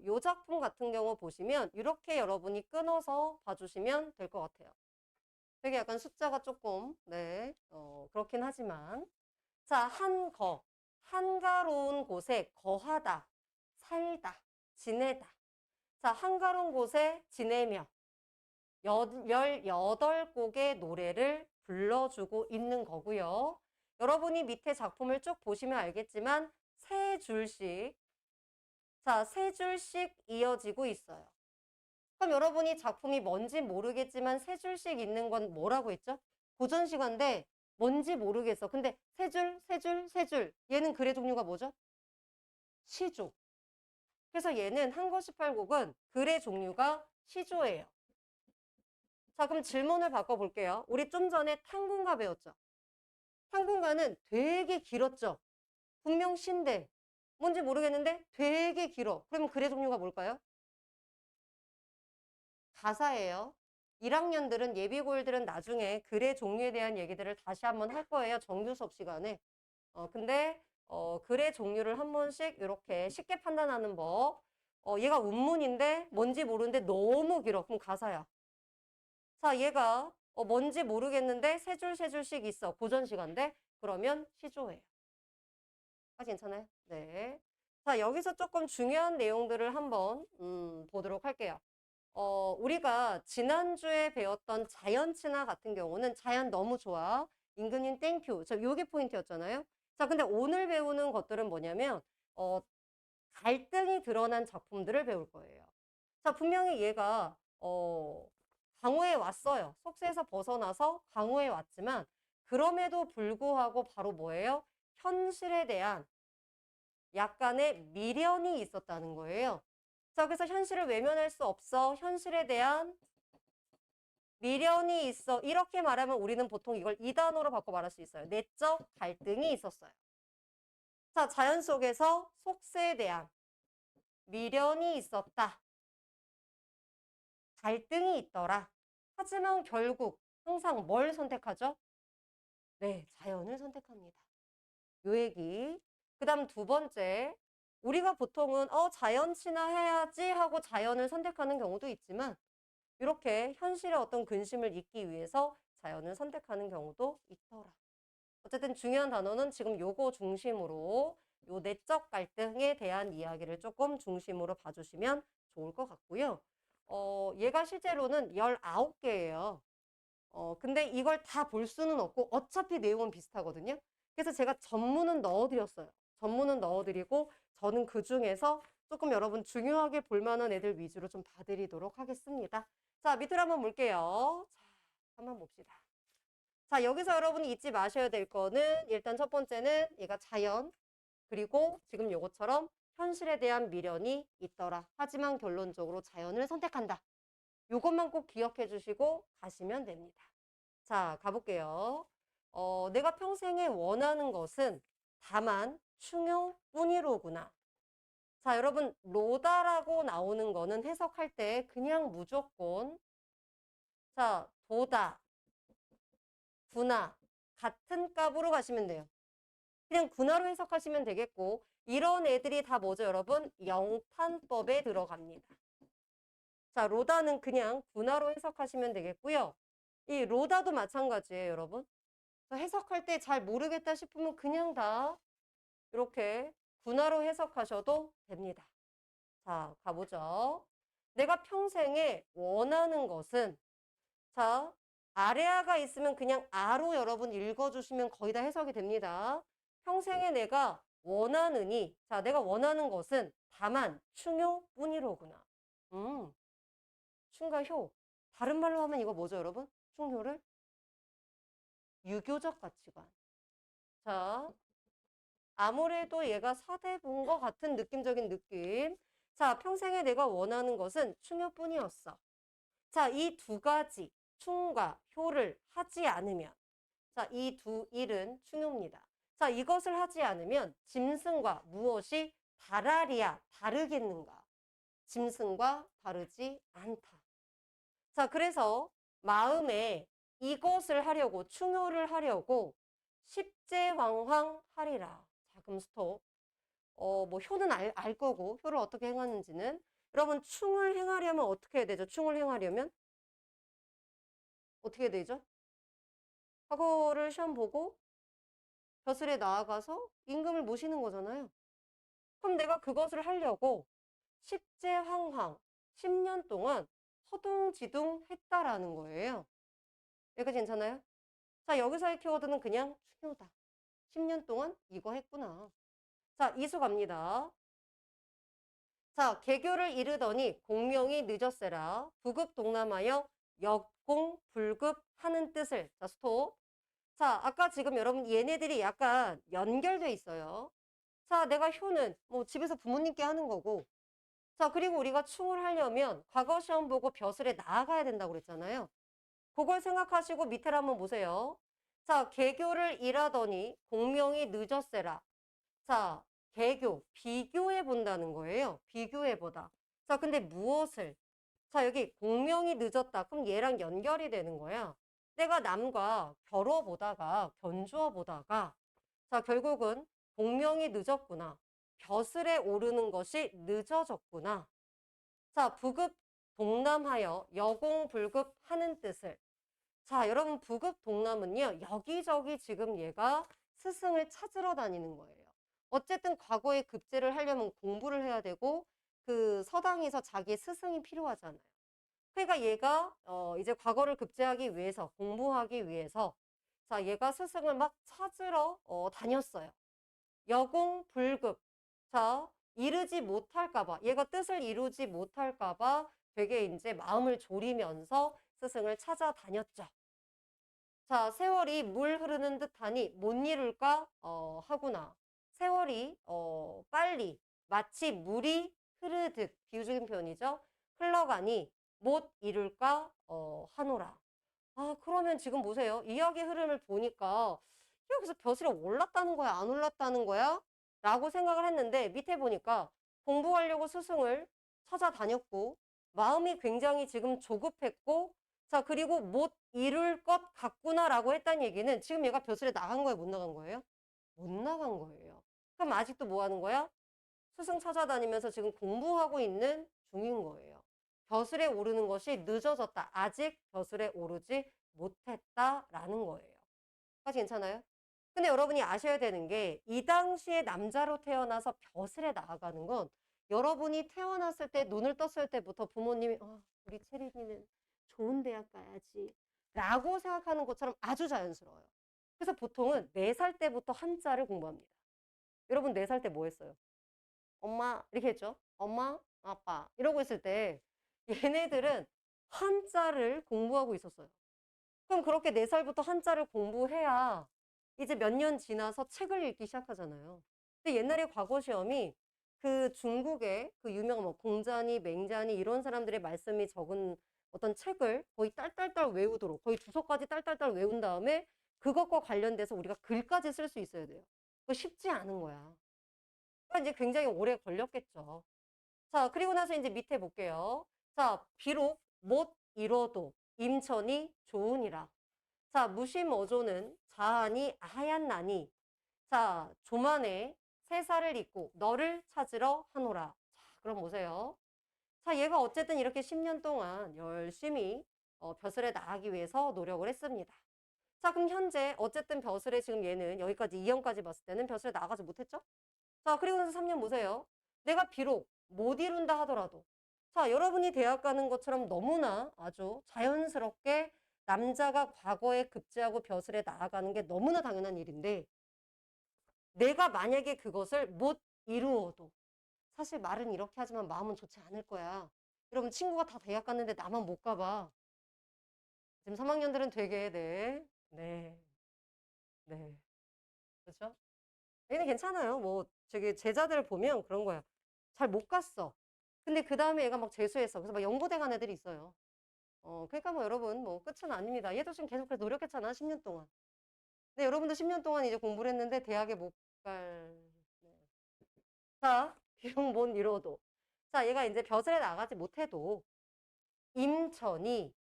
요 작품 같은 경우 보시면 이렇게 여러분이 끊어서 봐주시면 될 것 같아요. 되게 약간 숫자가 조금 네 그렇긴 하지만 자, 한가로운 곳에 거하다, 살다, 지내다. 자, 한가로운 곳에 지내며 18곡의 노래를 불러주고 있는 거고요. 여러분이 밑에 작품을 쭉 보시면 알겠지만 세 줄씩, 자, 세 줄씩 이어지고 있어요. 그럼 여러분이 작품이 뭔지 모르겠지만 세 줄씩 있는 건 뭐라고 했죠? 고전시가인데 뭔지 모르겠어. 근데 세 줄, 세 줄, 세 줄. 얘는 글의 종류가 뭐죠? 시조. 그래서 얘는 한거시8곡은 글의 종류가 시조예요. 자, 그럼 질문을 바꿔볼게요. 우리 좀 전에 탕군가 배웠죠? 탕군가는 되게 길었죠? 분명 시인데 뭔지 모르겠는데 되게 길어. 그러면 글의 종류가 뭘까요? 가사예요. 1학년들은 예비고일들은 나중에 글의 종류에 대한 얘기들을 다시 한번 할 거예요. 정규 수업 시간에. 근데 글의 종류를 한 번씩 이렇게 쉽게 판단하는 법. 얘가 운문인데 뭔지 모르는데 너무 길어. 그럼 가사야. 자, 얘가 뭔지 모르겠는데 세 줄 세 줄씩 있어. 고전 시간대. 그러면 시조예요. 아, 괜찮아요? 네. 자, 여기서 조금 중요한 내용들을 한번 보도록 할게요. 우리가 지난주에 배웠던 자연친화 같은 경우는 자연 너무 좋아. 임금님 땡큐. 자, 요게 포인트였잖아요. 자, 근데 오늘 배우는 것들은 뭐냐면 갈등이 드러난 작품들을 배울 거예요. 자, 분명히 얘가 강호에 왔어요. 속세에서 벗어나서 강호에 왔지만 그럼에도 불구하고 바로 뭐예요? 현실에 대한 약간의 미련이 있었다는 거예요. 자, 그래서 현실을 외면할 수 없어. 현실에 대한 미련이 있어. 이렇게 말하면 우리는 보통 이걸 이 단어로 바꿔 말할 수 있어요. 내적 갈등이 있었어요. 자, 자연 속에서 속세에 대한 미련이 있었다. 갈등이 있더라. 하지만 결국 항상 뭘 선택하죠? 네, 자연을 선택합니다. 요 얘기. 그 다음 두 번째, 우리가 보통은 자연 친화해야지 하고 자연을 선택하는 경우도 있지만 이렇게 현실의 어떤 근심을 잊기 위해서 자연을 선택하는 경우도 있더라. 어쨌든 중요한 단어는 지금 요거 중심으로 요 내적 갈등에 대한 이야기를 조금 중심으로 봐주시면 좋을 것 같고요. 얘가 실제로는 19개예요. 근데 이걸 다 볼 수는 없고 어차피 내용은 비슷하거든요. 그래서 제가 전문은 넣어드렸어요. 전문은 넣어드리고 저는 그 중에서 조금 여러분 중요하게 볼 만한 애들 위주로 좀 봐드리도록 하겠습니다. 자, 밑으로 한번 볼게요. 자, 한번 봅시다. 자, 여기서 여러분이 잊지 마셔야 될 거는 일단 첫 번째는 얘가 자연, 그리고 지금 요것처럼 현실에 대한 미련이 있더라. 하지만 결론적으로 자연을 선택한다. 요것만 꼭 기억해 주시고 가시면 됩니다. 자, 가볼게요. 내가 평생에 원하는 것은 다만 충효뿐이로구나. 자, 여러분, 로다라고 나오는 거는 해석할 때 그냥 무조건 자, 도다, 구나 같은 값으로 가시면 돼요. 그냥 군화로 해석하시면 되겠고 이런 애들이 다 뭐죠, 여러분? 영탄법에 들어갑니다. 자, 로다는 그냥 군화로 해석하시면 되겠고요. 이 로다도 마찬가지예요, 여러분. 해석할 때 잘 모르겠다 싶으면 그냥 다 이렇게 군화로 해석하셔도 됩니다. 자, 가보죠. 내가 평생에 원하는 것은 자, 아래아가 있으면 그냥 아로 여러분 읽어주시면 거의 다 해석이 됩니다. 평생에 내가 원하느니 자, 내가 원하는 것은 다만 충효뿐이로구나. 충과 효. 다른 말로 하면 이거 뭐죠, 여러분? 충효를 유교적 가치관. 자, 아무래도 얘가 사대부인것 같은 느낌적인 느낌. 자, 평생에 내가 원하는 것은 충효뿐이었어. 자, 이 두 가지 충과 효를 하지 않으면 자, 이 두 일은 충효입니다. 자, 이것을 하지 않으면 짐승과 무엇이 다라리야 다르겠는가? 짐승과 다르지 않다. 자, 그래서 마음에 이것을 하려고 충효를 하려고 십제황황하리라. 자, 그럼 스톱. 뭐 효는 알 거고 효를 어떻게 행하는지는 여러분 충을 행하려면 어떻게 해야 되죠? 충을 행하려면 어떻게 해야 되죠? 과거를 시험 보고 벼슬에 나아가서 임금을 모시는 거잖아요. 그럼 내가 그것을 하려고 십제황황 10년 동안 허둥지둥 했다라는 거예요. 여기까지 괜찮아요? 자, 여기서의 키워드는 그냥 충효다. 10년 동안 이거 했구나. 자, 이수 갑니다. 자, 개교를 이르더니 공명이 늦었세라. 부급 동남하여 역공 불급 하는 뜻을. 자, 스톱. 자, 아까 지금 여러분 얘네들이 약간 연결돼 있어요. 자, 내가 효는 뭐 집에서 부모님께 하는 거고. 자, 그리고 우리가 충을 하려면 과거 시험 보고 벼슬에 나아가야 된다고 그랬잖아요. 그걸 생각하시고 밑에를 한번 보세요. 자, 개교를 일하더니 공명이 늦었세라. 자, 개교, 비교해 본다는 거예요. 비교해 보다. 자, 근데 무엇을? 자, 여기 공명이 늦었다. 그럼 얘랑 연결이 되는 거야. 내가 남과 겨뤄보다가, 견주어 보다가, 자, 결국은 공명이 늦었구나. 벼슬에 오르는 것이 늦어졌구나. 자, 부급 동남하여 여공불급 하는 뜻을. 자, 여러분 부급 동남은요. 여기저기 지금 얘가 스승을 찾으러 다니는 거예요. 어쨌든 과거에 급제를 하려면 공부를 해야 되고 그 서당에서 자기의 스승이 필요하잖아요. 그러니까 얘가 이제 과거를 급제하기 위해서 공부하기 위해서 자, 얘가 스승을 막 찾으러 다녔어요. 여공불급. 자, 이르지 못할까 봐. 얘가 뜻을 이루지 못할까 봐 되게 이제 마음을 졸이면서 스승을 찾아다녔죠. 자, 세월이 물 흐르는 듯하니 못 이룰까 하구나. 세월이 빨리 마치 물이 흐르듯 비유적인 표현이죠. 흘러가니 못 이룰까 하노라. 아, 그러면 지금 보세요. 이야기 흐름을 보니까 여기서 벼슬에 올랐다는 거야, 안 올랐다는 거야? 라고 생각을 했는데 밑에 보니까 공부하려고 스승을 찾아다녔고 마음이 굉장히 지금 조급했고 자, 그리고 못 이룰 것 같구나라고 했다는 얘기는 지금 얘가 벼슬에 나간 거예요, 못 나간 거예요? 못 나간 거예요. 그럼 아직도 뭐 하는 거야? 스승 찾아다니면서 지금 공부하고 있는 중인 거예요. 벼슬에 오르는 것이 늦어졌다. 아직 벼슬에 오르지 못했다라는 거예요. 까지 괜찮아요? 근데 여러분이 아셔야 되는 게 이 당시에 남자로 태어나서 벼슬에 나아가는 건 여러분이 태어났을 때 눈을 떴을 때부터 부모님이 우리 체린이는 좋은 대학 가야지 라고 생각하는 것처럼 아주 자연스러워요. 그래서 보통은 4살 때부터 한자를 공부합니다. 여러분 4살 때 뭐 했어요? 엄마 이렇게 했죠. 엄마, 아빠 이러고 있을 때 얘네들은 한자를 공부하고 있었어요. 그럼 그렇게 4살부터 한자를 공부해야 이제 몇 년 지나서 책을 읽기 시작하잖아요. 근데 옛날에 과거 시험이 그 중국의 그 유명한 뭐 공자니 맹자니 이런 사람들의 말씀이 적은 어떤 책을 거의 딸딸딸 외우도록 거의 주소까지 딸딸딸 외운 다음에 그것과 관련돼서 우리가 글까지 쓸 수 있어야 돼요. 그거 쉽지 않은 거야. 그러니까 이제 굉장히 오래 걸렸겠죠. 자, 그리고 나서 이제 밑에 볼게요. 자, 비록 못 이뤄도 임천이 좋으니라. 자, 무심어조는 자하니 하얀나니. 자, 조만에 새살을 입고 너를 찾으러 하노라. 자, 그럼 보세요. 자, 얘가 어쨌든 이렇게 10년 동안 열심히 벼슬에 나가기 위해서 노력을 했습니다. 자, 그럼 현재 어쨌든 벼슬에 지금 얘는 여기까지 2년까지 봤을 때는 벼슬에 나가지 못했죠? 자, 그리고 나서 3년 보세요. 내가 비록 못 이룬다 하더라도 자, 여러분이 대학 가는 것처럼 너무나 아주 자연스럽게 남자가 과거에 급제하고 벼슬에 나아가는 게 너무나 당연한 일인데 내가 만약에 그것을 못 이루어도 사실 말은 이렇게 하지만 마음은 좋지 않을 거야. 여러분 친구가 다 대학 갔는데 나만 못 가봐. 지금 3학년들은 되게 네, 네. 그렇죠? 얘는 괜찮아요. 뭐 저기 제자들 보면 그런 거야. 잘 못 갔어. 근데 그 다음에 얘가 막 재수했어. 그래서 막 연고대 간 애들이 있어요. 그러니까 뭐 여러분 뭐 끝은 아닙니다. 얘도 지금 계속 노력했잖아. 10년 동안. 근데 여러분도 10년 동안 이제 공부를 했는데 대학에 못 갈. 네. 자, 비용 못 이뤄도. 자, 얘가 이제 벼슬에 나가지 못해도 임천이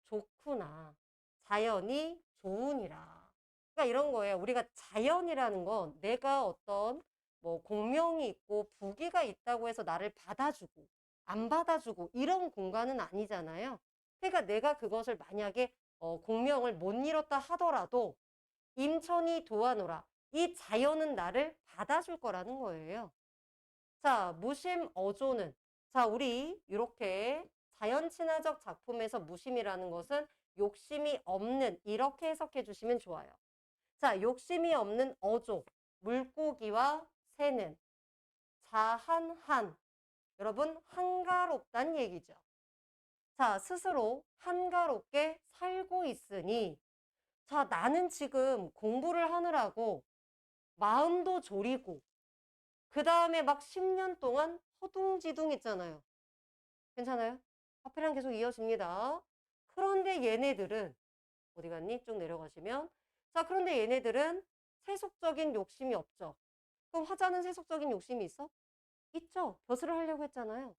좋구나. 자연이 좋으니라. 그러니까 이런 거예요. 우리가 자연이라는 건 내가 어떤 뭐 공명이 있고 부귀가 있다고 해서 나를 받아주고 안 받아주고 이런 공간은 아니잖아요. 그러니까 내가 그것을 만약에 공명을 못 이뤘다 하더라도 임천이 도와노라. 이 자연은 나를 받아줄 거라는 거예요. 자, 무심어조는 자, 우리 이렇게 자연친화적 작품에서 무심이라는 것은 욕심이 없는 이렇게 해석해 주시면 좋아요. 자, 욕심이 없는 어조, 물고기와 새는 자한한 여러분 한가롭단 얘기죠. 자, 스스로 한가롭게 살고 있으니 자, 나는 지금 공부를 하느라고 마음도 졸이고 그 다음에 막 10년 동안 허둥지둥 했잖아요. 괜찮아요? 앞이랑 계속 이어집니다. 그런데 얘네들은 어디 갔니? 쭉 내려가시면 자, 그런데 얘네들은 세속적인 욕심이 없죠. 그럼 화자는 세속적인 욕심이 있어? 있죠. 벼슬을 하려고 했잖아요.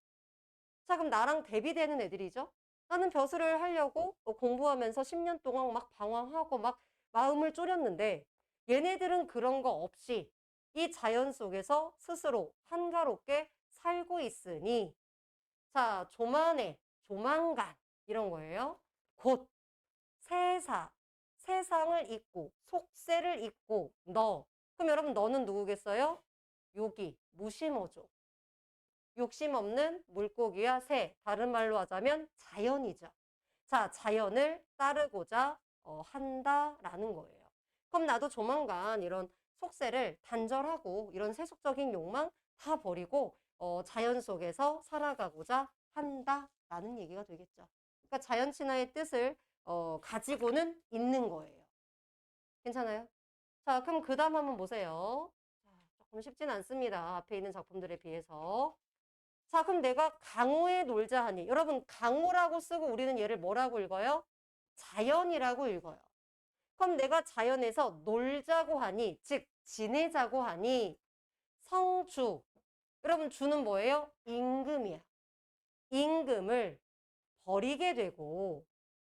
자, 그럼 나랑 대비되는 애들이죠. 나는 벼슬을 하려고 공부하면서 10년 동안 막 방황하고 막 마음을 졸였는데 얘네들은 그런 거 없이 이 자연 속에서 스스로 한가롭게 살고 있으니 자, 조만에, 조만간 이런 거예요. 곧 세상을 잊고 속세를 잊고 너. 그럼 여러분 너는 누구겠어요? 요기, 무심어조. 욕심 없는 물고기와 새. 다른 말로 하자면 자연이죠. 자, 자연을 따르고자 한다라는 거예요. 그럼 나도 조만간 이런 속세를 단절하고 이런 세속적인 욕망 다 버리고 자연 속에서 살아가고자 한다라는 얘기가 되겠죠. 그러니까 자연 친화의 뜻을 가지고는 있는 거예요. 괜찮아요? 자, 그럼 그 다음 한번 보세요. 작품 쉽진 않습니다. 앞에 있는 작품들에 비해서. 자, 그럼 내가 강호에 놀자 하니. 여러분, 강호라고 쓰고 우리는 얘를 뭐라고 읽어요? 자연이라고 읽어요. 그럼 내가 자연에서 놀자고 하니, 즉, 지내자고 하니, 성주. 여러분, 주는 뭐예요? 임금이야. 임금을 버리게 되고,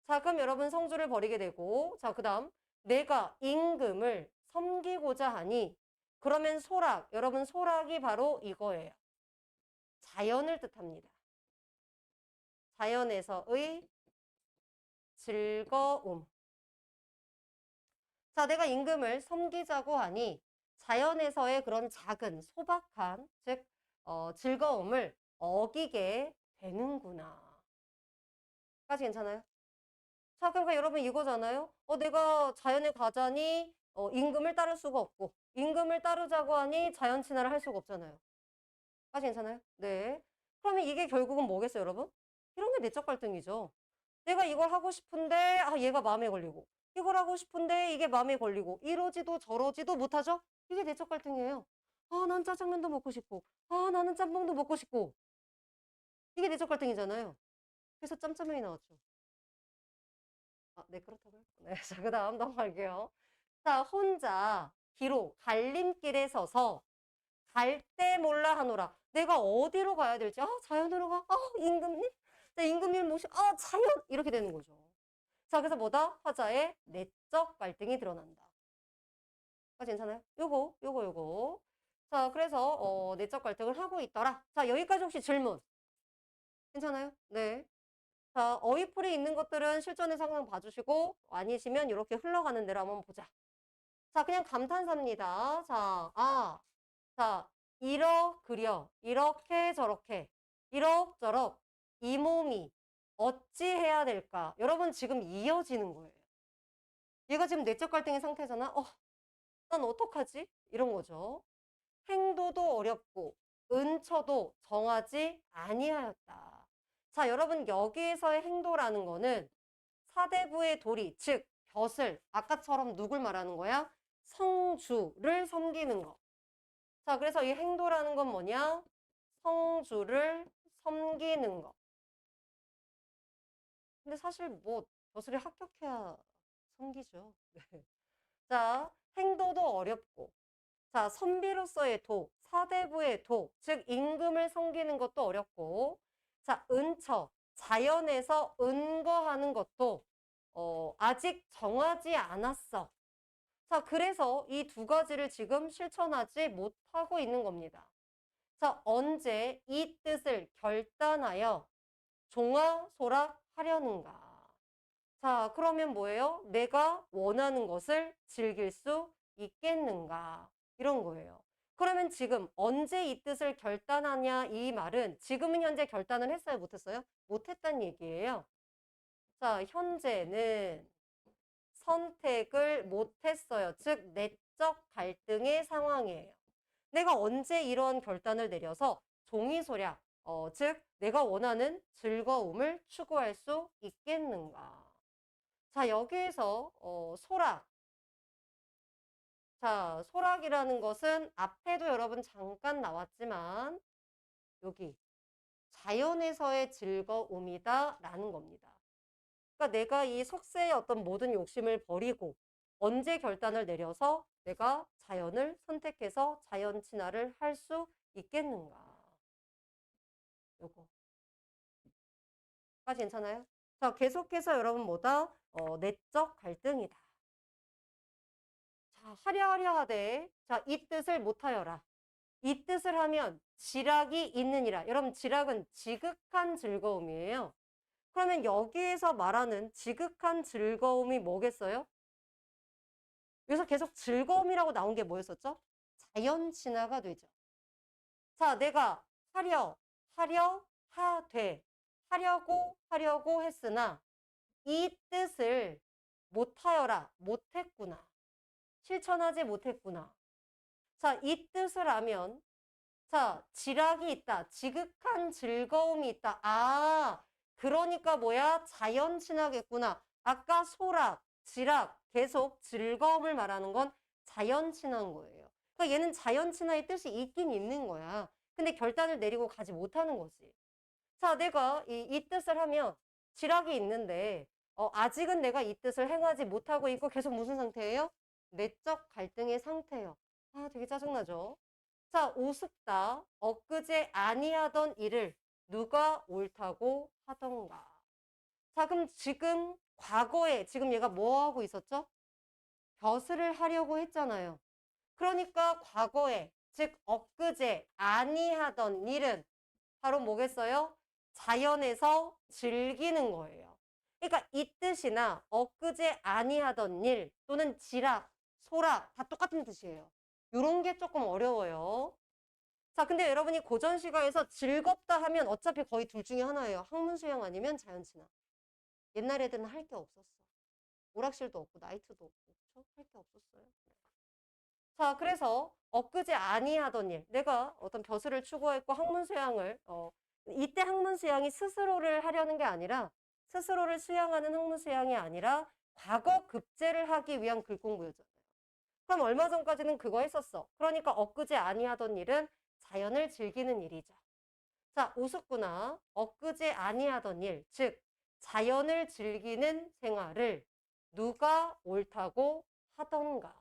자, 그럼 여러분 성주를 버리게 되고, 자, 그 다음, 내가 임금을 섬기고자 하니, 그러면 소락, 여러분 소락이 바로 이거예요. 자연을 뜻합니다. 자연에서의 즐거움. 자, 내가 임금을 섬기자고 하니, 자연에서의 그런 작은, 소박한, 즉, 즐거움을 어기게 되는구나. 까지 괜찮아요? 자, 그러니까 여러분 이거잖아요. 내가 자연에 가자니 임금을 따를 수가 없고 임금을 따르자고 하니 자연 친화를 할 수가 없잖아요. 까지 괜찮아요? 네. 그러면 이게 결국은 뭐겠어요, 여러분? 이런 게 내적 갈등이죠. 내가 이걸 하고 싶은데 얘가 마음에 걸리고 이걸 하고 싶은데 이게 마음에 걸리고 이러지도 저러지도 못하죠? 이게 내적 갈등이에요. 난 짜장면도 먹고 싶고 나는 짬뽕도 먹고 싶고 이게 내적 갈등이잖아요. 그래서 짬짜면이 나왔죠. 네, 그렇다고요? 네, 자, 그 다음 넘어갈게요. 자, 혼자 기로 갈림길에 서서 갈 때 몰라 하노라. 내가 어디로 가야 될지, 자연으로 가? 임금님? 네, 임금님 모시, 자연! 이렇게 되는 거죠. 자, 그래서 뭐다? 화자의 내적 갈등이 드러난다. 괜찮아요? 요거. 자, 그래서, 내적 갈등을 하고 있더라. 자, 여기까지 혹시 질문? 괜찮아요? 네. 자, 어휘풀이 있는 것들은 실전에서 항상 봐주시고, 아니시면 이렇게 흘러가는 대로 한번 보자. 자, 그냥 감탄사입니다. 자, 이러그려, 이렇게 저렇게, 이럭저럭, 이 몸이 어찌 해야 될까? 여러분 지금 이어지는 거예요. 얘가 지금 내적 갈등의 상태잖아. 난 어떡하지? 이런 거죠. 행도도 어렵고 은처도 정하지 아니하였다. 자, 여러분 여기에서의 행도라는 거는 사대부의 도리, 즉 벼슬, 아까처럼 누굴 말하는 거야? 성주를 섬기는 거. 자, 그래서 이 행도라는 건 뭐냐? 성주를 섬기는 거. 근데 사실 뭐 벼슬이 합격해야 섬기죠. 네. 자, 행도도 어렵고 자, 선비로서의 도, 사대부의 도, 즉 임금을 섬기는 것도 어렵고 자, 은처, 자연에서 은거하는 것도 아직 정하지 않았어. 자, 그래서 이 두 가지를 지금 실천하지 못하고 있는 겁니다. 자, 언제 이 뜻을 결단하여 종아소락하려는가? 자, 그러면 뭐예요? 내가 원하는 것을 즐길 수 있겠는가? 이런 거예요. 그러면 지금 언제 이 뜻을 결단하냐 이 말은 지금은 현재 결단을 했어요? 못했어요? 못했다는 얘기예요. 자, 현재는 선택을 못했어요. 즉 내적 갈등의 상황이에요. 내가 언제 이런 결단을 내려서 종이소략, 즉 내가 원하는 즐거움을 추구할 수 있겠는가? 자, 여기에서 소락. 자, 소락이라는 것은 앞에도 여러분 잠깐 나왔지만 여기 자연에서의 즐거움이다 라는 겁니다. 그러니까 내가 이 속세의 어떤 모든 욕심을 버리고 언제 결단을 내려서 내가 자연을 선택해서 자연 친화를 할 수 있겠는가. 요거. 까지 괜찮아요? 자, 계속해서 여러분 뭐다? 내적 갈등이다. 자, 하려하려 하되 자, 이 뜻을 못하여라. 이 뜻을 하면 지락이 있느니라. 여러분 지락은 지극한 즐거움이에요. 그러면 여기에서 말하는 지극한 즐거움이 뭐겠어요? 여기서 계속 즐거움이라고 나온 게 뭐였었죠? 자연 친화가 되죠. 자, 내가 하려고 했으나 이 뜻을 못하여라, 못했구나. 실천하지 못했구나. 자, 이 뜻을 하면 자, 지락이 있다. 지극한 즐거움이 있다. 그러니까 뭐야? 자연 친화겠구나. 아까 소락, 지락, 계속 즐거움을 말하는 건 자연 친화인 거예요. 그러니까 얘는 자연친화의 뜻이 있긴 있는 거야. 근데 결단을 내리고 가지 못하는 거지. 자, 내가 이 뜻을 하면 지락이 있는데 아직은 내가 이 뜻을 행하지 못하고 있고 계속 무슨 상태예요? 내적 갈등의 상태예요. 아, 되게 짜증나죠? 자, 우습다. 엊그제 아니하던 일을 누가 옳다고 하던가. 자, 그럼 지금 과거에 지금 얘가 뭐 하고 있었죠? 벼슬을 하려고 했잖아요. 그러니까 과거에, 즉 엊그제 아니하던 일은 바로 뭐겠어요? 자연에서 즐기는 거예요. 그러니까 이 뜻이나 엊그제 아니하던 일 또는 지락, 소락 다 똑같은 뜻이에요. 요런 게 조금 어려워요. 자, 근데 여러분이 고전 시가에서 즐겁다 하면 어차피 거의 둘 중에 하나예요. 학문 수양 아니면 자연 친화. 옛날 애들은 할 게 없었어. 오락실도 없고 나이트도 없고 그렇죠? 할 게 없었어요. 자, 그래서 엊그제 아니하던 일, 내가 어떤 벼슬을 추구했고 학문 수양을 이때 학문 수양이 스스로를 하려는 게 아니라 스스로를 수양하는 학문 수양이 아니라 과거 급제를 하기 위한 글 공부였잖아요. 그럼 얼마 전까지는 그거 했었어. 그러니까 엊그제 아니하던 일은 자연을 즐기는 일이죠. 자, 우습구나. 엊그제 아니하던 일, 즉 자연을 즐기는 생활을 누가 옳다고 하던가.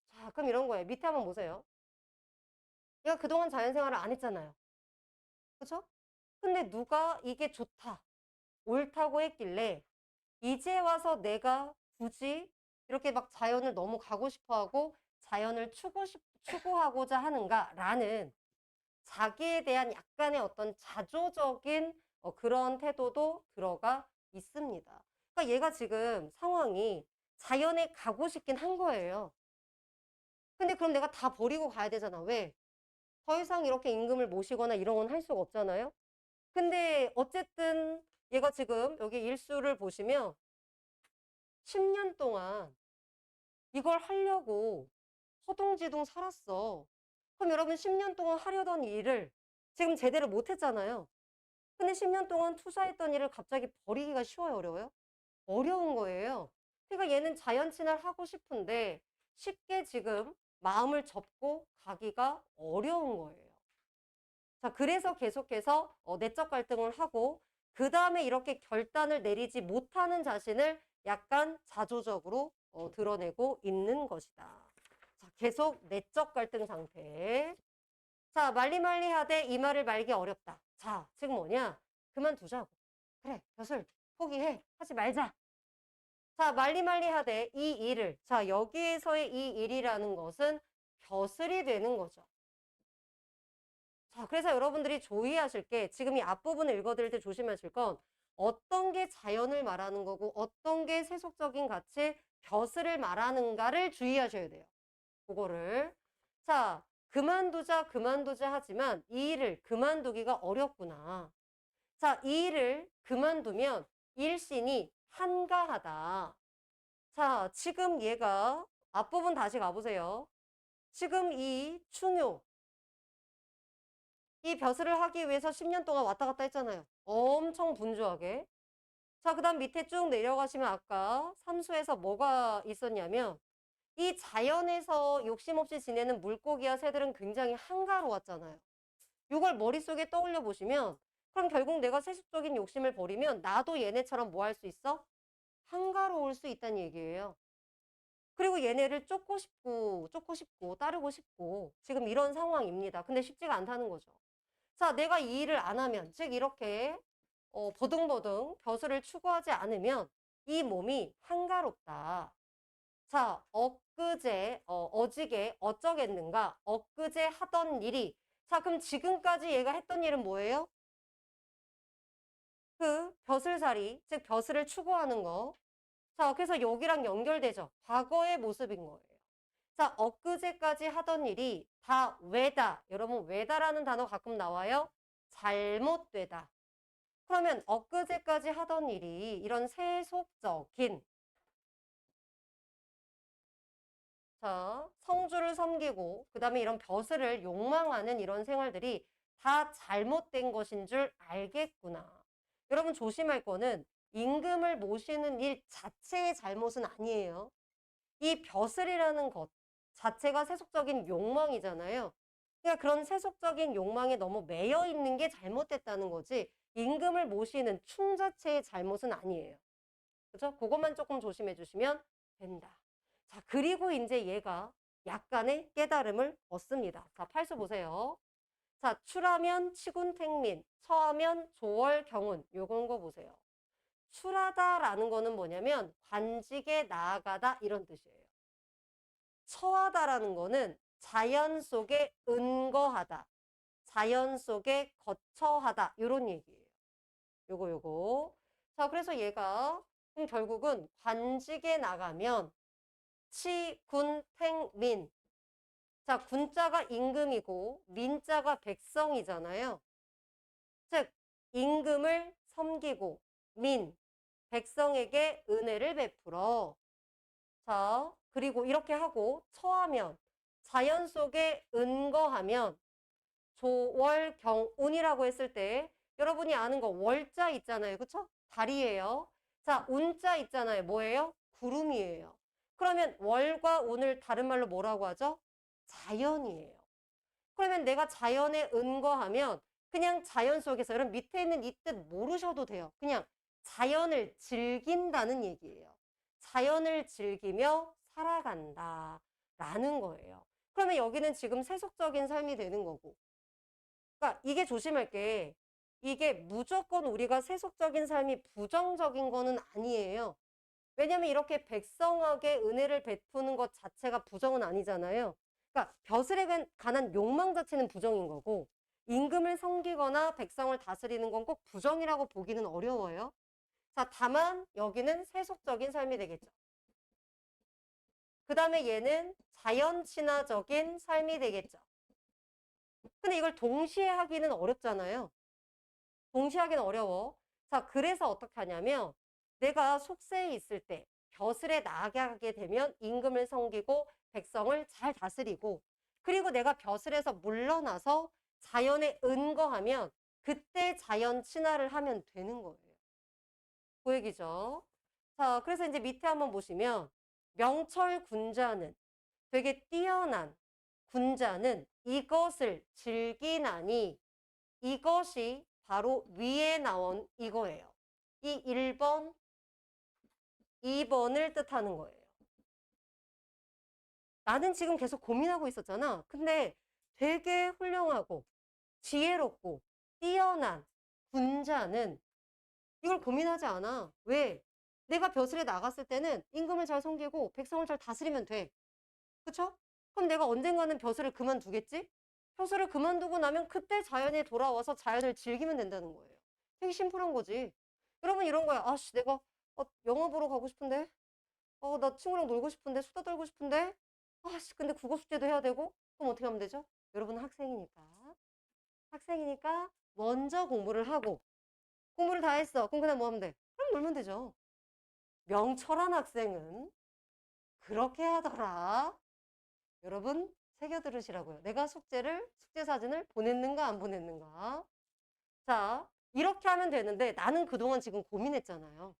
자, 그럼 이런 거예요. 밑에 한번 보세요. 얘가 그동안 자연생활을 안 했잖아요. 그죠? 근데 누가 이게 좋다, 옳다고 했길래 이제 와서 내가 굳이 이렇게 막 자연을 너무 가고 싶어 하고 자연을 추구하고자 하는가라는 자기에 대한 약간의 어떤 자조적인 그런 태도도 들어가 있습니다. 그러니까 얘가 지금 상황이 자연에 가고 싶긴 한 거예요. 근데 그럼 내가 다 버리고 가야 되잖아. 왜? 더 이상 이렇게 임금을 모시거나 이런 건 할 수가 없잖아요. 근데 어쨌든 얘가 지금 여기 일수를 보시면 10년 동안 이걸 하려고 허둥지둥 살았어. 그럼 여러분 10년 동안 하려던 일을 지금 제대로 못했잖아요. 근데 10년 동안 투자했던 일을 갑자기 버리기가 쉬워요, 어려워요? 어려운 거예요. 그러니까 얘는 자연친화를 하고 싶은데 쉽게 지금 마음을 접고 가기가 어려운 거예요. 자, 그래서 계속해서 내적 갈등을 하고 그 다음에 이렇게 결단을 내리지 못하는 자신을 약간 자조적으로 드러내고 있는 것이다. 자, 계속 내적 갈등 상태. 자, 말리말리하되 이 말을 말기 어렵다. 자, 지금 뭐냐? 그만두자고. 그래, 벼슬 포기해. 하지 말자. 자, 말리말리하되 이 일을. 자, 여기에서의 이 일이라는 것은 벼슬이 되는 거죠. 자, 그래서 여러분들이 주의하실 게 지금 이 앞부분을 읽어드릴 때 조심하실 건 어떤 게 자연을 말하는 거고 어떤 게 세속적인 가치, 벼슬을 말하는가를 주의하셔야 돼요. 그거를. 자, 그만두자 하지만 이 일을 그만두기가 어렵구나. 자, 이 일을 그만두면 일신이 한가하다. 자, 지금 얘가 앞부분 다시 가보세요. 지금 이 충효, 이 벼슬을 하기 위해서 10년 동안 왔다 갔다 했잖아요. 엄청 분주하게. 자, 그 다음 밑에 쭉 내려가시면 아까 삼수에서 뭐가 있었냐면 이 자연에서 욕심 없이 지내는 물고기와 새들은 굉장히 한가로웠잖아요. 이걸 머릿속에 떠올려 보시면 그럼 결국 내가 세속적인 욕심을 버리면 나도 얘네처럼 뭐 할 수 있어? 한가로울 수 있다는 얘기예요. 그리고 얘네를 쫓고 싶고 따르고 싶고 지금 이런 상황입니다. 근데 쉽지가 않다는 거죠. 자, 내가 이 일을 안 하면, 즉 이렇게 버둥버둥 벼슬을 추구하지 않으면 이 몸이 한가롭다. 자, 엊그제, 어지게 어쩌겠는가? 엊그제 하던 일이. 자, 그럼 지금까지 얘가 했던 일은 뭐예요? 그 벼슬살이, 즉 벼슬을 추구하는 거. 자, 그래서 여기랑 연결되죠. 과거의 모습인 거예요. 자, 엊그제까지 하던 일이 다 왜다. 여러분, 왜다라는 단어 가끔 나와요. 잘못되다. 그러면 엊그제까지 하던 일이 이런 세속적인 자, 성주를 섬기고 그 다음에 이런 벼슬을 욕망하는 이런 생활들이 다 잘못된 것인 줄 알겠구나. 여러분 조심할 거는 임금을 모시는 일 자체의 잘못은 아니에요. 이 벼슬이라는 것 자체가 세속적인 욕망이잖아요. 그러니까 그런 세속적인 욕망에 너무 매여 있는 게 잘못됐다는 거지 임금을 모시는 충 자체의 잘못은 아니에요. 그죠? 그것만 조금 조심해 주시면 된다. 자, 그리고 이제 얘가 약간의 깨달음을 얻습니다. 자, 팔수 보세요. 자, 출하면 치군택민, 처하면 조월경운. 요건 거 보세요. 출하다라는 거는 뭐냐면 관직에 나아가다 이런 뜻이에요. 처하다라는 거는 자연 속에 은거하다, 자연 속에 거처하다 이런 얘기예요. 요거. 자, 그래서 얘가 결국은 관직에 나가면 치, 군, 탱, 민. 자, 군자가 임금이고 민자가 백성이잖아요. 즉, 임금을 섬기고 민, 백성에게 은혜를 베풀어. 자, 그리고 이렇게 하고 처하면 자연 속에 은거하면 조월경운이라고 했을 때 여러분이 아는 거 월자 있잖아요. 그쵸? 달이에요. 자, 운자 있잖아요. 뭐예요? 구름이에요. 그러면 월과 운을 다른 말로 뭐라고 하죠? 자연이에요. 그러면 내가 자연에 은거하면 그냥 자연 속에서 여러분 밑에 있는 이 뜻 모르셔도 돼요. 그냥 자연을 즐긴다는 얘기예요. 자연을 즐기며 살아간다 라는 거예요. 그러면 여기는 지금 세속적인 삶이 되는 거고 그러니까 이게 조심할 게 이게 무조건 우리가 세속적인 삶이 부정적인 거는 아니에요. 왜냐면 이렇게 백성에게 은혜를 베푸는 것 자체가 부정은 아니잖아요. 그러니까 벼슬에 관한 욕망 자체는 부정인 거고 임금을 섬기거나 백성을 다스리는 건 꼭 부정이라고 보기는 어려워요. 자, 다만 여기는 세속적인 삶이 되겠죠. 그 다음에 얘는 자연 친화적인 삶이 되겠죠. 근데 이걸 동시에 하기는 어렵잖아요. 동시에 하기는 어려워. 자, 그래서 어떻게 하냐면 내가 속세에 있을 때 벼슬에 나아가게 되면 임금을 섬기고 백성을 잘 다스리고 그리고 내가 벼슬에서 물러나서 자연에 은거하면 그때 자연 친화를 하면 되는 거예요. 그 얘기죠. 자, 그래서 이제 밑에 한번 보시면 명철 군자는 되게 뛰어난 군자는 이것을 즐기나니 이것이 바로 위에 나온 이거예요. 이 1번, 2번을 뜻하는 거예요. 나는 지금 계속 고민하고 있었잖아. 근데 되게 훌륭하고 지혜롭고 뛰어난 군자는 이걸 고민하지 않아. 왜? 내가 벼슬에 나갔을 때는 임금을 잘 섬기고 백성을 잘 다스리면 돼. 그쵸? 그럼 내가 언젠가는 벼슬을 그만두겠지? 벼슬을 그만두고 나면 그때 자연에 돌아와서 자연을 즐기면 된다는 거예요. 되게 심플한 거지. 여러분 이런 거야. 아씨 내가 영화 보러 가고 싶은데 나 친구랑 놀고 싶은데 수다 떨고 싶은데 아씨 근데 국어 숙제도 해야 되고 그럼 어떻게 하면 되죠? 여러분은 학생이니까 먼저 공부를 하고 공부를 다 했어. 그럼 그다음 뭐 하면 돼? 그럼 놀면 되죠. 명철한 학생은 그렇게 하더라. 여러분 새겨 들으시라고요. 내가 숙제 사진을 보냈는가 안 보냈는가. 자, 이렇게 하면 되는데 나는 그동안 지금 고민했잖아요.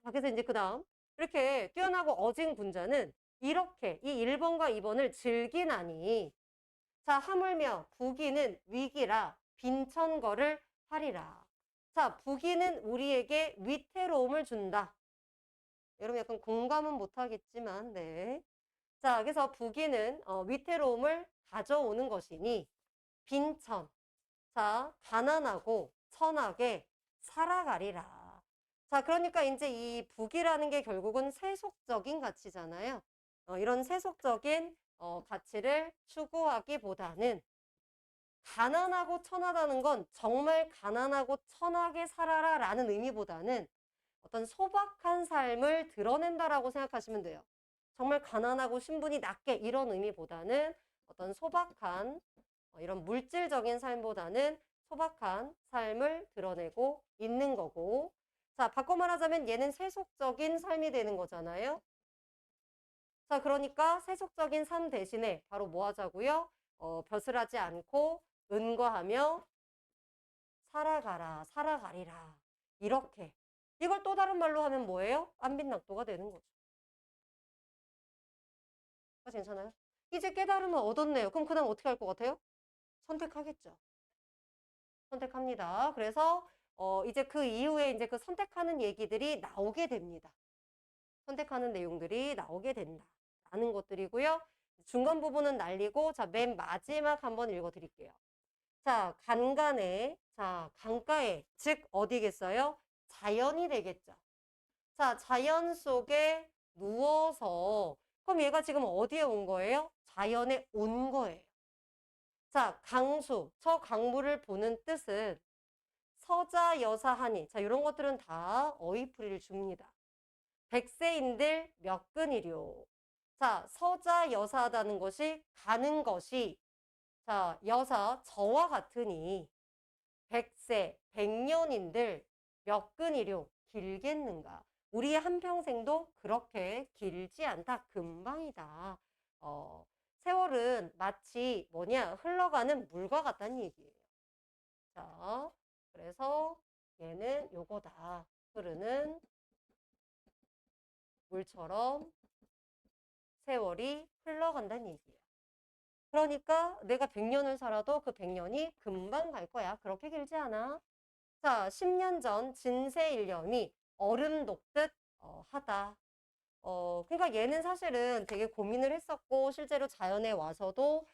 자, 그래서 이제 그다음 이렇게 뛰어나고 어진 군자는 이렇게 이 1번과 2번을 즐기나니 자, 하물며 부귀는 위기라 빈천거를 하리라. 자, 부귀는 우리에게 위태로움을 준다. 여러분 약간 공감은 못하겠지만 네. 자, 그래서 부귀는 위태로움을 가져오는 것이니 빈천. 자, 가난하고 천하게 살아가리라. 자, 그러니까 이제 이 부귀라는 게 결국은 세속적인 가치잖아요. 이런 세속적인 가치를 추구하기보다는 가난하고 천하다는 건 정말 가난하고 천하게 살아라 라는 의미보다는 어떤 소박한 삶을 드러낸다라고 생각하시면 돼요. 정말 가난하고 신분이 낮게 이런 의미보다는 어떤 소박한 이런 물질적인 삶보다는 소박한 삶을 드러내고 있는 거고 자, 바꿔 말하자면 얘는 세속적인 삶이 되는 거잖아요. 자, 그러니까 세속적인 삶 대신에 바로 뭐 하자고요? 벼슬하지 않고 은거하며 살아가라, 살아가리라. 이렇게. 이걸 또 다른 말로 하면 뭐예요? 안빈낙도가 되는 거죠. 괜찮아요? 이제 깨달음을 얻었네요. 그럼 그다음 어떻게 할 것 같아요? 선택하겠죠. 선택합니다. 그래서 이제 그 이후에 이제 그 선택하는 얘기들이 나오게 됩니다. 선택하는 내용들이 나오게 된다. 라는 것들이고요. 중간 부분은 날리고 자, 맨 마지막 한번 읽어 드릴게요. 자, 간간에, 자, 강가에, 즉 어디겠어요? 자연이 되겠죠. 자, 자연 속에 누워서 그럼 얘가 지금 어디에 온 거예요? 자연에 온 거예요. 자, 강수, 저 강물을 보는 뜻은 서자, 여사, 하니. 자, 이런 것들은 다 어휘풀이를 줍니다. 백세인들 몇 근이료. 자, 서자, 여사하다는 것이 가는 것이 자, 여사, 저와 같으니 백세, 백년인들 몇 근이료 길겠는가. 우리의 한평생도 그렇게 길지 않다. 금방이다. 어, 세월은 마치 뭐냐 흘러가는 물과 같다는 얘기예요. 자, 그래서 얘는 요거다. 흐르는 물처럼 세월이 흘러간다는 얘기예요. 그러니까 내가 100년을 살아도 그 100년이 금방 갈 거야. 그렇게 길지 않아. 자, 10년 전 진세일념이 얼음 녹듯 하다. 그러니까 얘는 사실은 되게 고민을 했었고 실제로 자연에 와서도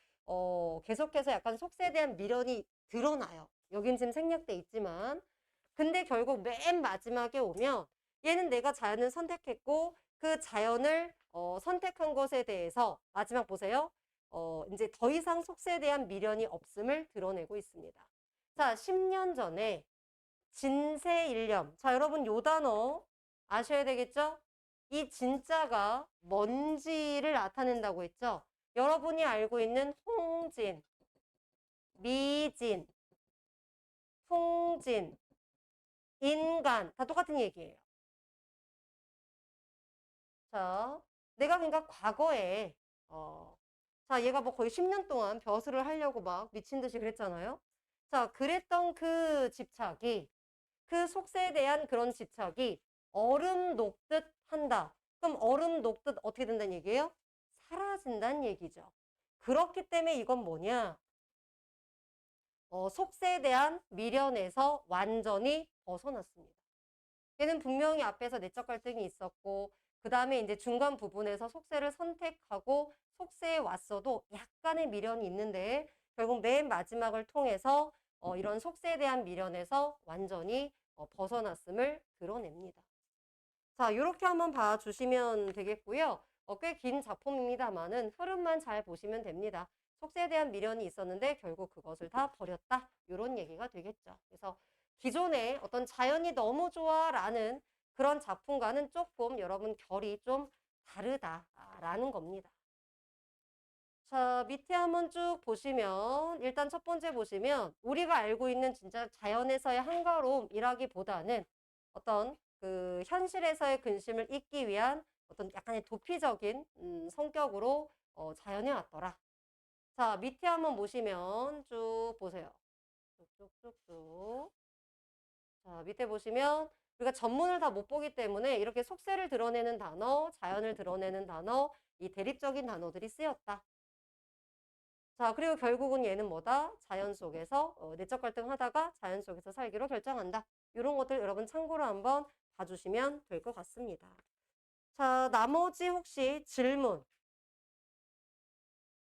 계속해서 약간 속세에 대한 미련이 드러나요. 여긴 지금 생략돼 있지만 근데 결국 맨 마지막에 오면 얘는 내가 자연을 선택했고 그 자연을 선택한 것에 대해서 마지막 보세요. 이제 더 이상 속세에 대한 미련이 없음을 드러내고 있습니다. 자, 10년 전에 진세일념. 자, 여러분 요 단어 아셔야 되겠죠? 이 진자가 뭔지를 나타낸다고 했죠? 여러분이 알고 있는 홍진, 미진, 풍진, 인간 다 똑같은 얘기예요. 자, 내가 그러니까 과거에 자, 얘가 뭐 거의 10년 동안 벼슬을 하려고 막 미친 듯이 그랬잖아요. 자, 그랬던 그 집착이 그 속세에 대한 그런 집착이 얼음 녹듯 한다. 그럼 얼음 녹듯 어떻게 된다는 얘기예요? 사라진다는 얘기죠. 그렇기 때문에 이건 뭐냐? 속세에 대한 미련에서 완전히 벗어났습니다. 얘는 분명히 앞에서 내적 갈등이 있었고 그 다음에 이제 중간 부분에서 속세를 선택하고 속세에 왔어도 약간의 미련이 있는데 결국 맨 마지막을 통해서 이런 속세에 대한 미련에서 완전히 벗어났음을 드러냅니다. 자, 이렇게 한번 봐주시면 되겠고요. 꽤 긴 작품입니다만은 흐름만 잘 보시면 됩니다. 속세에 대한 미련이 있었는데 결국 그것을 다 버렸다. 이런 얘기가 되겠죠. 그래서 기존에 어떤 자연이 너무 좋아라는 그런 작품과는 조금 여러분 결이 좀 다르다라는 겁니다. 자, 밑에 한번 쭉 보시면 일단 첫 번째 보시면 우리가 알고 있는 진짜 자연에서의 한가로움이라기보다는 어떤 그 현실에서의 근심을 잊기 위한 어떤 약간의 도피적인 성격으로 자연에 왔더라. 자, 밑에 한번 보시면 쭉 보세요. 쭉쭉쭉쭉. 자, 밑에 보시면 우리가 전문을 다 못 보기 때문에 이렇게 속세를 드러내는 단어, 자연을 드러내는 단어, 이 대립적인 단어들이 쓰였다. 자, 그리고 결국은 얘는 뭐다? 자연 속에서 내적 갈등 하다가 자연 속에서 살기로 결정한다. 이런 것들 여러분 참고로 한번 봐주시면 될 것 같습니다. 자, 나머지 혹시 질문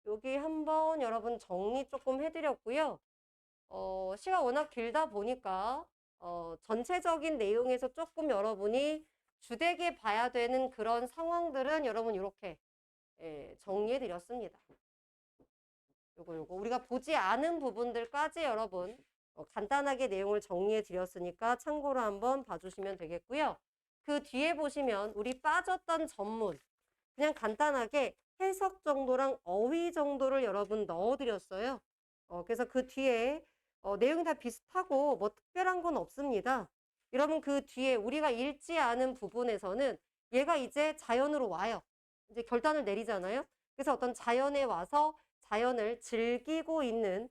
여기 한번 여러분 정리 조금 해드렸고요. 시가 워낙 길다 보니까 전체적인 내용에서 조금 여러분이 주되게 봐야 되는 그런 상황들은 여러분 이렇게 정리해드렸습니다. 요거 우리가 보지 않은 부분들까지 여러분 간단하게 내용을 정리해 드렸으니까 참고로 한번 봐주시면 되겠고요. 그 뒤에 보시면 우리 빠졌던 전문 그냥 간단하게 해석 정도랑 어휘 정도를 여러분 넣어 드렸어요. 그래서 그 뒤에 내용이 다 비슷하고 뭐 특별한 건 없습니다. 여러분 그 뒤에 우리가 읽지 않은 부분에서는 얘가 이제 자연으로 와요. 이제 결단을 내리잖아요. 그래서 어떤 자연에 와서 자연을 즐기고 있는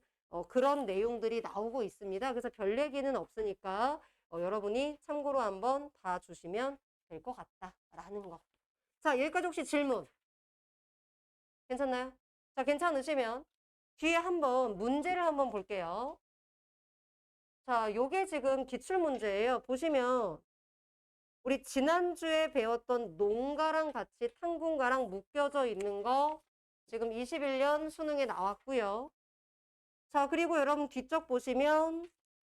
그런 내용들이 나오고 있습니다. 그래서 별 얘기는 없으니까 여러분이 참고로 한번 봐주시면 될 것 같다라는 거. 자, 여기까지 혹시 질문? 괜찮나요? 자, 괜찮으시면 뒤에 한번 문제를 한번 볼게요. 자, 요게 지금 기출문제예요. 보시면 우리 지난주에 배웠던 농가랑 같이 탄군가랑 묶여져 있는 거 지금 21년 수능에 나왔고요. 자, 그리고 여러분 뒤쪽 보시면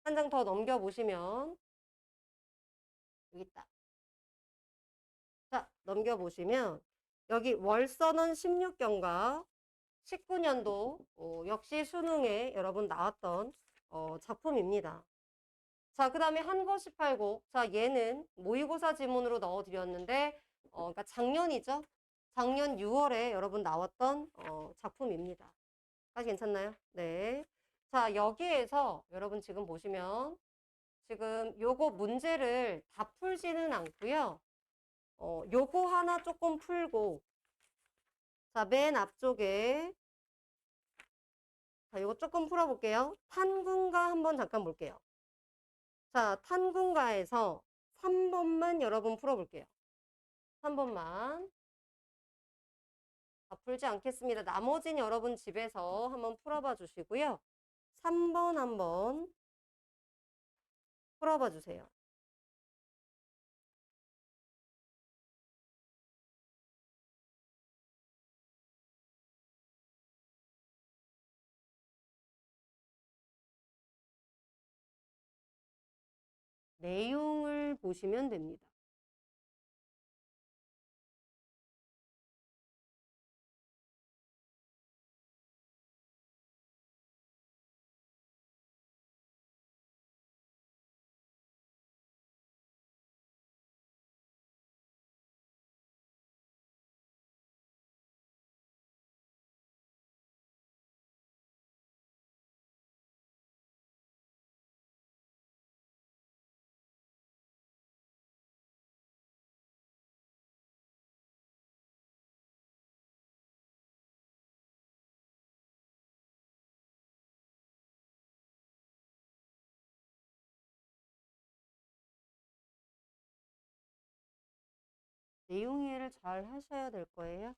한 장 더 넘겨보시면 여기 있다. 자, 넘겨보시면 여기 월선언 16경과 19년도 역시 수능에 여러분 나왔던 작품입니다. 자, 그 다음에 한거 18곡. 자, 얘는 모의고사 지문으로 넣어드렸는데 그러니까 작년이죠. 작년 6월에 여러분 나왔던 작품입니다. 까지 괜찮나요? 네. 자, 여기에서 여러분 지금 보시면 지금 요거 문제를 다 풀지는 않고요. 요거 하나 조금 풀고 자, 맨 앞쪽에 자, 요거 조금 풀어볼게요. 탄군가 한번 잠깐 볼게요. 자, 탄군가에서 3번만 여러분 풀어볼게요. 3번만. 다 풀지 않겠습니다. 나머지는 여러분 집에서 한번 풀어봐 주시고요. 3번 한번 풀어봐 주세요. 내용을 보시면 됩니다. 내용 이해를 잘 하셔야 될 거예요.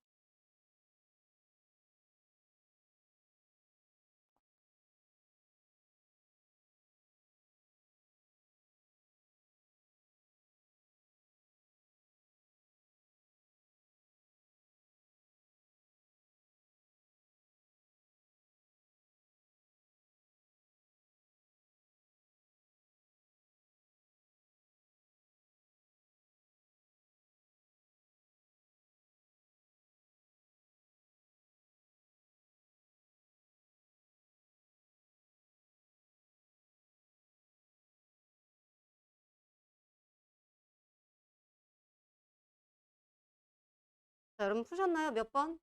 자, 여러분 푸셨나요? 몇 번?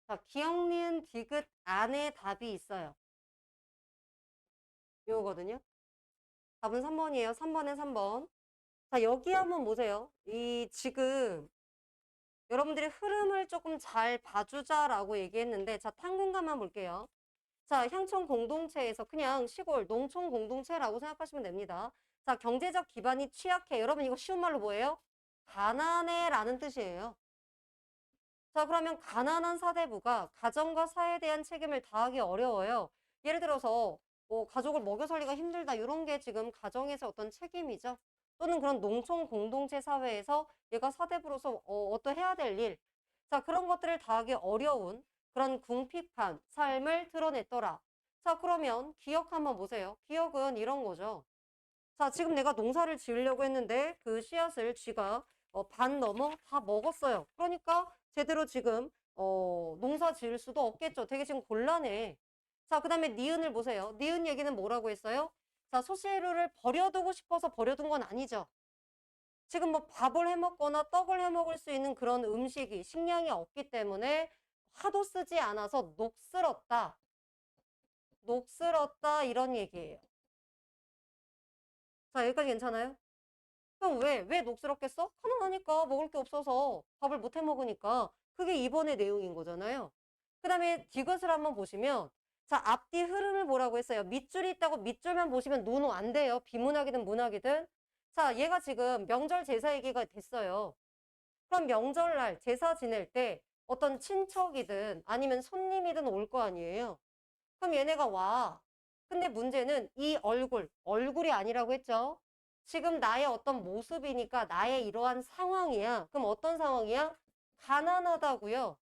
자, 기억, 니은, 디귿 안에 답이 있어요. 이거거든요. 답은 3번이에요. 3번에 3번. 자, 여기 한번 보세요. 이 지금 여러분들이 흐름을 조금 잘 봐주자라고 얘기했는데 자, 탄군가만 볼게요. 자, 향촌 공동체에서 그냥 시골 농촌 공동체라고 생각하시면 됩니다. 자, 경제적 기반이 취약해. 여러분 이거 쉬운 말로 뭐예요? 가난해라는 뜻이에요. 자, 그러면 가난한 사대부가 가정과 사회에 대한 책임을 다하기 어려워요. 예를 들어서 뭐 가족을 먹여 살리기가 힘들다 이런 게 지금 가정에서 어떤 책임이죠. 또는 그런 농촌 공동체 사회에서 얘가 사대부로서 어떤 해야 될 일. 자, 그런 것들을 다하기 어려운 그런 궁핍한 삶을 드러냈더라. 자, 그러면 기억 한번 보세요. 기억은 이런 거죠. 자, 지금 내가 농사를 지으려고 했는데 그 씨앗을 쥐가 반 넘어 다 먹었어요. 그러니까 제대로 지금 농사 지을 수도 없겠죠. 되게 지금 곤란해. 자, 그 다음에 니은을 보세요. 니은 얘기는 뭐라고 했어요? 자, 소시루를 버려두고 싶어서 버려둔 건 아니죠. 지금 뭐 밥을 해 먹거나 떡을 해 먹을 수 있는 그런 음식이 식량이 없기 때문에 하도 쓰지 않아서 녹슬었다. 녹슬었다 이런 얘기예요. 자, 여기까지 괜찮아요? 그럼 왜 녹슬었겠어? 가난하니까 먹을 게 없어서 밥을 못 해 먹으니까 그게 이번의 내용인 거잖아요. 그 다음에 디귿을 한번 보시면 자, 앞뒤 흐름을 보라고 했어요. 밑줄이 있다고 밑줄만 보시면 노노 안 돼요. 비문학이든 문학이든. 자, 얘가 지금 명절 제사 얘기가 됐어요. 그럼 명절날 제사 지낼 때 어떤 친척이든 아니면 손님이든 올 거 아니에요. 그럼 얘네가 와. 근데 문제는 이 얼굴이 아니라고 했죠. 지금 나의 어떤 모습이니까 나의 이러한 상황이야. 그럼 어떤 상황이야? 가난하다고요.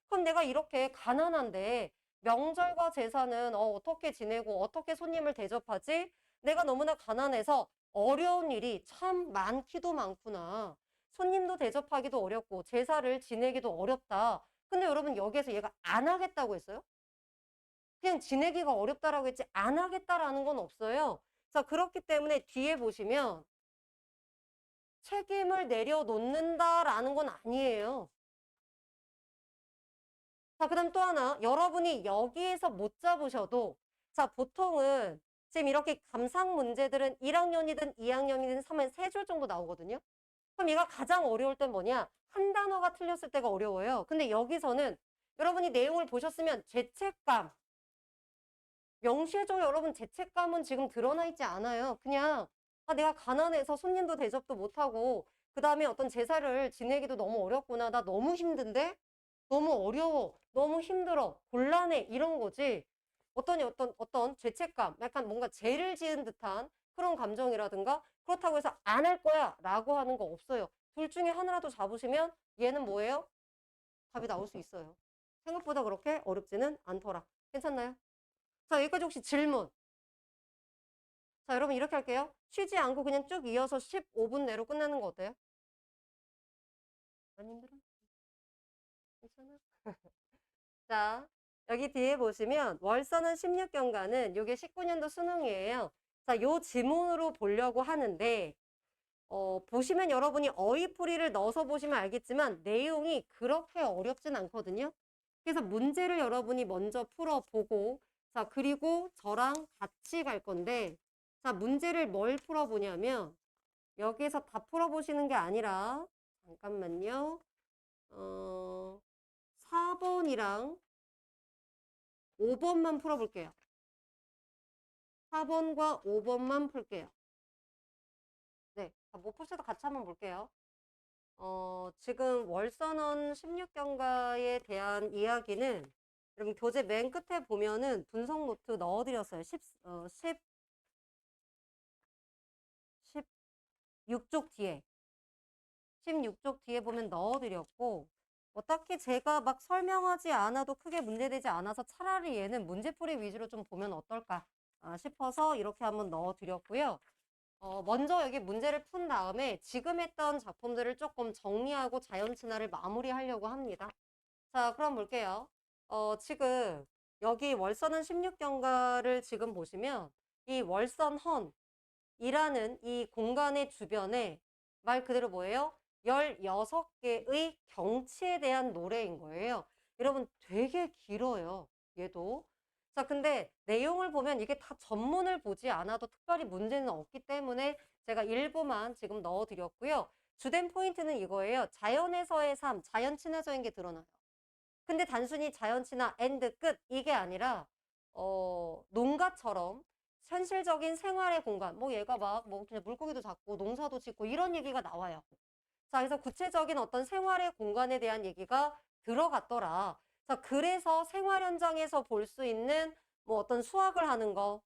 그럼 내가 이렇게 가난한데 명절과 제사는 어떻게 지내고 어떻게 손님을 대접하지? 내가 너무나 가난해서 어려운 일이 참 많기도 많구나. 손님도 대접하기도 어렵고 제사를 지내기도 어렵다. 근데 여러분 여기에서 얘가 안 하겠다고 했어요? 그냥 지내기가 어렵다라고 했지 안 하겠다라는 건 없어요. 자, 그렇기 때문에 뒤에 보시면 책임을 내려놓는다라는 건 아니에요. 자, 그다음 또 하나. 여러분이 여기에서 못 잡으셔도 자, 보통은 지금 이렇게 감상 문제들은 1학년이든 2학년이든 3학년 3줄 정도 나오거든요. 그럼 얘가 가장 어려울 땐 뭐냐? 한 단어가 틀렸을 때가 어려워요. 근데 여기서는 여러분이 내용을 보셨으면 죄책감, 명시해줘. 여러분 죄책감은 지금 드러나 있지 않아요. 그냥 내가 가난해서 손님도 대접도 못하고 그 다음에 어떤 제사를 지내기도 너무 어렵구나. 나 너무 힘든데? 너무 어려워. 너무 힘들어. 곤란해. 이런 거지. 어떤 죄책감, 약간 뭔가 죄를 지은 듯한 그런 감정이라든가 그렇다고 해서 안 할 거야 라고 하는 거 없어요. 둘 중에 하나라도 잡으시면 얘는 뭐예요? 답이 나올 수 있어요. 생각보다 그렇게 어렵지는 않더라. 괜찮나요? 자, 여기까지 혹시 질문? 자, 여러분 이렇게 할게요. 쉬지 않고 그냥 쭉 이어서 15분 내로 끝내는 거 어때요? 안 힘들어? 괜찮아? 자, 여기 뒤에 보시면 월서는 16경과는 요게 19년도 수능이에요. 자, 요 지문으로 보려고 하는데 보시면 여러분이 어휘풀이를 넣어서 보시면 알겠지만 내용이 그렇게 어렵진 않거든요. 그래서 문제를 여러분이 먼저 풀어보고 자, 그리고 저랑 같이 갈 건데 자, 문제를 뭘 풀어보냐면 여기에서 다 풀어보시는 게 아니라 잠깐만요. 4번이랑 5번만 풀어볼게요. 4번과 5번만 풀게요. 네, 못 푸셔도 같이 한번 볼게요. 지금 월선언 16경과에 대한 이야기는 여러분 교재 맨 끝에 보면은 분석 노트 넣어드렸어요. 16쪽 뒤에. 16쪽 뒤에 보면 넣어드렸고, 딱히 제가 막 설명하지 않아도 크게 문제되지 않아서 차라리 얘는 문제풀이 위주로 좀 보면 어떨까 싶어서 이렇게 한번 넣어드렸고요. 먼저 여기 문제를 푼 다음에 지금 했던 작품들을 조금 정리하고 자연친화를 마무리하려고 합니다. 자, 그럼 볼게요. 지금 여기 월선은 16경과를 지금 보시면 이 월선헌이라는 이 공간의 주변에 말 그대로 뭐예요? 16개의 경치에 대한 노래인 거예요. 여러분 되게 길어요. 얘도. 자, 근데 내용을 보면 이게 다 전문을 보지 않아도 특별히 문제는 없기 때문에 제가 일부만 지금 넣어드렸고요. 주된 포인트는 이거예요. 자연에서의 삶, 자연 친화적인 게 드러나요. 근데 단순히 자연 친화, 엔드, 끝 이게 아니라 농가처럼 현실적인 생활의 공간, 뭐 얘가 막 뭐 그냥 물고기도 잡고 농사도 짓고 이런 얘기가 나와요. 자, 그래서 구체적인 어떤 생활의 공간에 대한 얘기가 들어갔더라. 자, 그래서 생활 현장에서 볼 수 있는 뭐 어떤 수학을 하는 거,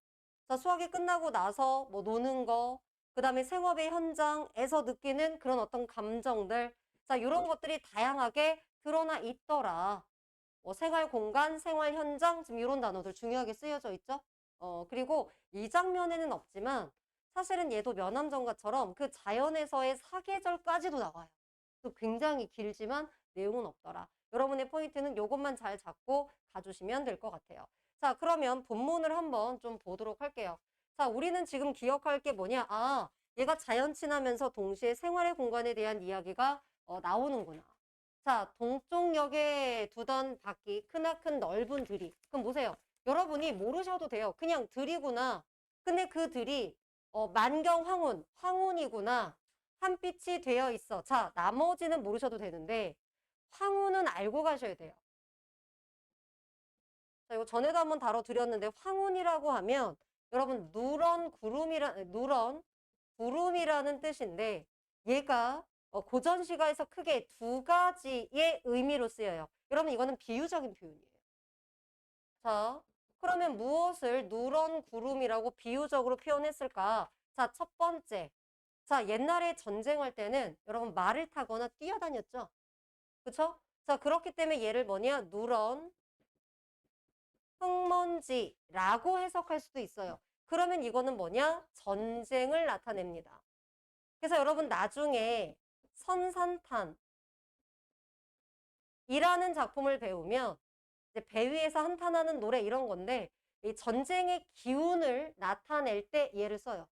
자, 수학이 끝나고 나서 뭐 노는 거, 그 다음에 생업의 현장에서 느끼는 그런 어떤 감정들, 자, 이런 것들이 다양하게 드러나 있더라. 생활 공간, 생활 현장, 지금 이런 단어들 중요하게 쓰여져 있죠. 그리고 이 장면에는 없지만 사실은 얘도 면함정가처럼 그 자연에서의 사계절까지도 나와요. 또 굉장히 길지만 내용은 없더라. 여러분의 포인트는 이것만 잘 잡고 가주시면 될 것 같아요. 자, 그러면 본문을 한번 좀 보도록 할게요. 자, 우리는 지금 기억할 게 뭐냐? 얘가 자연 친하면서 동시에 생활의 공간에 대한 이야기가 나오는구나. 자, 동쪽역에 두던 바퀴, 크나큰 넓은 들이. 그럼 보세요. 여러분이 모르셔도 돼요. 그냥 들이구나. 근데 그 들이 만경황혼, 황혼이구나. 한빛이 되어 있어. 자, 나머지는 모르셔도 되는데 황혼은 알고 가셔야 돼요. 자, 이거 전에도 한번 다뤄드렸는데 황혼이라고 하면 여러분 누런 구름이라는 뜻인데 얘가 고전시가에서 크게 두 가지의 의미로 쓰여요. 여러분 이거는 비유적인 표현이에요. 자, 그러면 무엇을 누런 구름이라고 비유적으로 표현했을까? 자, 첫 번째. 자, 옛날에 전쟁할 때는 여러분 말을 타거나 뛰어다녔죠? 그쵸? 자, 그렇기 때문에 얘를 뭐냐? 누런 흙먼지라고 해석할 수도 있어요. 그러면 이거는 뭐냐? 전쟁을 나타냅니다. 그래서 여러분 나중에 선산탄이라는 작품을 배우면 이제 배 위에서 한탄하는 노래 이런 건데 이 전쟁의 기운을 나타낼 때 얘를 써요.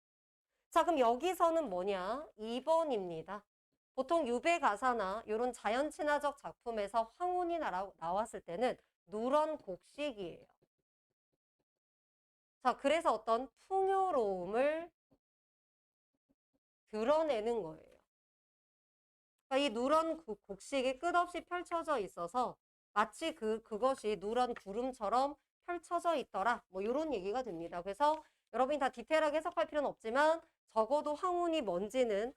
자, 그럼 여기서는 뭐냐? 2번입니다. 보통 유배 가사나 이런 자연 친화적 작품에서 황혼이 나왔을 때는 누런 곡식이에요. 자, 그래서 어떤 풍요로움을 드러내는 거예요. 그러니까 이 누런 곡식이 끝없이 펼쳐져 있어서 마치 그것이 누런 구름처럼 펼쳐져 있더라. 뭐 이런 얘기가 됩니다. 그래서 여러분이 다 디테일하게 해석할 필요는 없지만 적어도 황혼이 뭔지는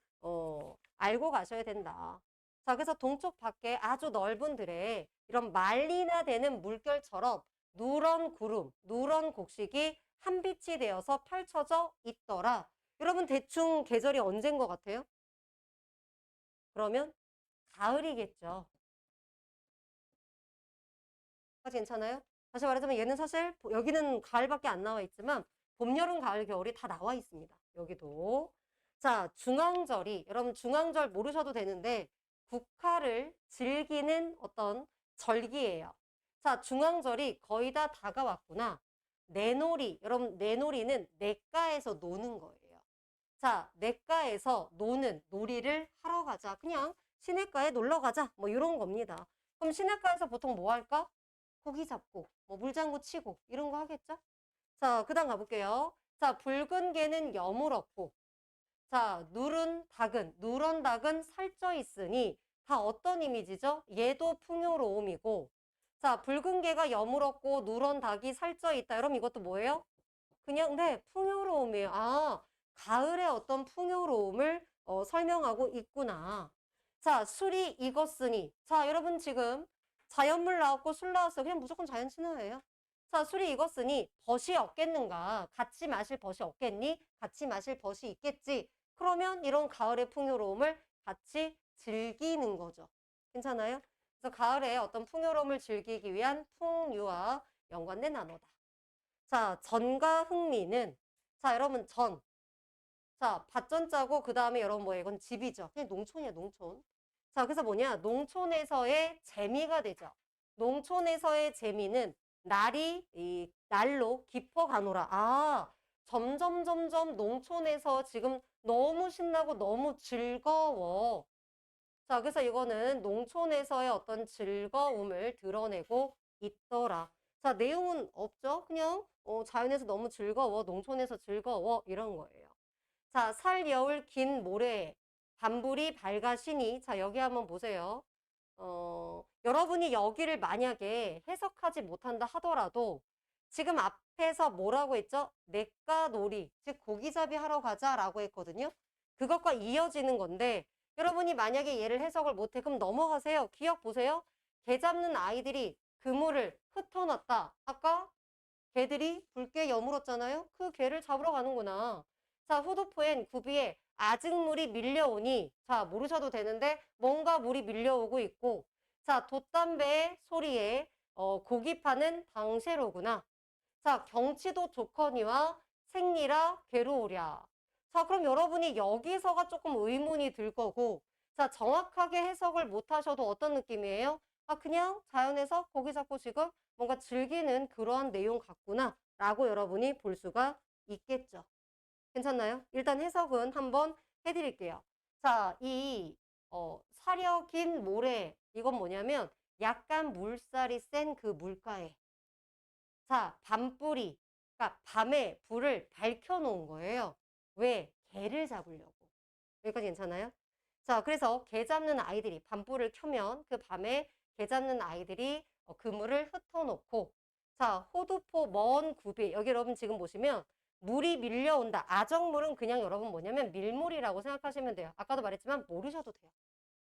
알고 가셔야 된다. 자, 그래서 동쪽 밖에 아주 넓은 들에 이런 말리나 되는 물결처럼 누런 구름, 누런 곡식이 한 빛이 되어서 펼쳐져 있더라. 여러분 대충 계절이 언제인 것 같아요? 그러면 가을이겠죠. 괜찮아요? 다시 말하자면 얘는 사실 여기는 가을밖에 안 나와 있지만 봄, 여름, 가을, 겨울이 다 나와 있습니다. 여기도. 자, 중앙절이 여러분 중앙절 모르셔도 되는데 국화를 즐기는 어떤 절기예요. 자, 중앙절이 거의 다 다가왔구나. 내놀이 여러분 내놀이는 냇가에서 노는 거예요. 자, 냇가에서 노는 놀이를 하러 가자. 그냥 시냇가에 놀러 가자. 뭐 이런 겁니다. 그럼 시냇가에서 보통 뭐 할까? 고기 잡고, 뭐 물장구 치고 이런 거 하겠죠? 자, 그 다음 가볼게요. 자, 붉은 개는 여물었고, 자, 누런 닭은 살쪄 있으니 다 어떤 이미지죠? 얘도 풍요로움이고, 자, 붉은 개가 여물었고 누런 닭이 살쪄 있다. 여러분 이것도 뭐예요? 그냥 네, 풍요로움이에요. 아, 가을의 어떤 풍요로움을 설명하고 있구나. 자, 술이 익었으니. 자, 여러분 지금 자연물 나왔고 술 나왔어요. 그냥 무조건 자연 친화예요. 자, 술이 익었으니 벗이 없겠는가? 같이 마실 벗이 없겠니? 같이 마실 벗이 있겠지. 그러면 이런 가을의 풍요로움을 같이 즐기는 거죠. 괜찮아요? 그래서 가을에 어떤 풍요로움을 즐기기 위한 풍류와 연관된 단어다. 자, 전과 흥미는 자, 여러분 전. 자, 밭전자고 그다음에 여러분 뭐예요? 이건 집이죠. 그냥 농촌이야, 농촌. 자, 그래서 뭐냐? 농촌에서의 재미가 되죠. 농촌에서의 재미는 날로 깊어가노라. 아, 점점 농촌에서 지금 너무 신나고 너무 즐거워. 자, 그래서 이거는 농촌에서의 어떤 즐거움을 드러내고 있더라. 자, 내용은 없죠? 그냥 자연에서 너무 즐거워, 농촌에서 즐거워 이런 거예요. 자, 살 여울 긴 모래, 밤불이 밝아시니 자, 여기 한번 보세요. 여러분이 여기를 만약에 해석하지 못한다 하더라도 지금 앞에서 뭐라고 했죠? 냇가놀이, 즉 고기잡이 하러 가자라고 했거든요. 그것과 이어지는 건데 여러분이 만약에 얘를 해석을 못해 그럼 넘어가세요. 기억 보세요. 개 잡는 아이들이 그물을 흩어놨다. 아까 개들이 붉게 여물었잖아요. 그 개를 잡으러 가는구나. 자, 후도포엔 구비에 아직물이 밀려오니 자, 모르셔도 되는데 뭔가 물이 밀려오고 있고 자, 돛담배의 소리에 고기 파는 당세로구나. 자, 경치도 좋거니와 생리라 괴로우랴. 자, 그럼 여러분이 여기서가 조금 의문이 들 거고 자, 정확하게 해석을 못 하셔도 어떤 느낌이에요? 아, 그냥 자연에서 고기 잡고 지금 뭔가 즐기는 그러한 내용 같구나 라고 여러분이 볼 수가 있겠죠. 괜찮나요? 일단 해석은 한번 해드릴게요. 자, 사려 긴 모래 이건 뭐냐면 약간 물살이 센 그 물가에 자, 밤불이 그러니까 밤에 불을 밝혀 놓은 거예요. 왜? 개를 잡으려고. 여기까지 괜찮아요? 자, 그래서 개 잡는 아이들이 밤불을 켜면 그 밤에 개 잡는 아이들이 그물을 흩어놓고 자, 호두포 먼 굽이 여기 여러분 지금 보시면 물이 밀려온다. 아정물은 그냥 여러분 뭐냐면 밀물이라고 생각하시면 돼요. 아까도 말했지만 모르셔도 돼요.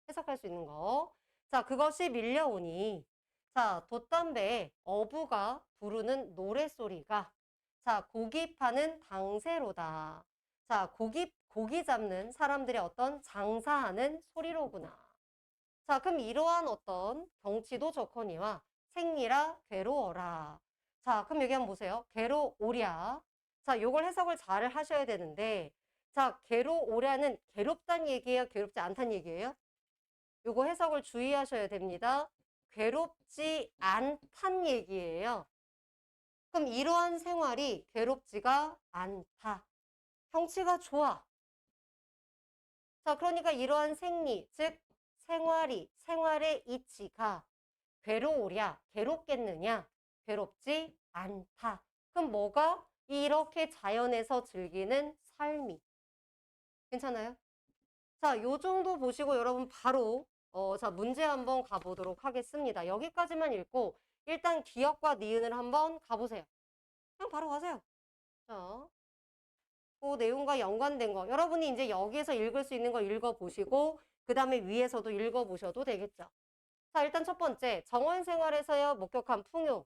해석할 수 있는 거. 자, 그것이 밀려오니. 자, 돛담배에 어부가 부르는 노랫소리가. 자, 고기 파는 당새로다. 자, 고기 잡는 사람들의 어떤 장사하는 소리로구나. 자, 그럼 이러한 어떤 경치도 좋거니와 생리라 괴로워라. 자, 그럼 여기 한번 보세요. 괴로오랴. 자, 요걸 해석을 잘 하셔야 되는데, 자, 괴로오랴는 괴롭단 얘기예요? 괴롭지 않단 얘기예요? 요거 해석을 주의하셔야 됩니다. 괴롭지 않단 얘기예요. 그럼 이러한 생활이 괴롭지가 않다. 경치가 좋아. 자, 그러니까 이러한 생리, 즉 생활의 이치가 괴로우랴, 괴롭겠느냐? 괴롭지 않다. 그럼 뭐가? 이렇게 자연에서 즐기는 삶이. 괜찮아요? 자, 요 정도 보시고 여러분 바로 자, 문제 한번 가보도록 하겠습니다. 여기까지만 읽고 일단 기억과 니은을 한번 가보세요. 그냥 바로 가세요. 자, 그 내용과 연관된 거. 여러분이 이제 여기에서 읽을 수 있는 거 읽어보시고 그 다음에 위에서도 읽어보셔도 되겠죠. 자, 일단 첫 번째, 정원 생활에서 목격한 풍요,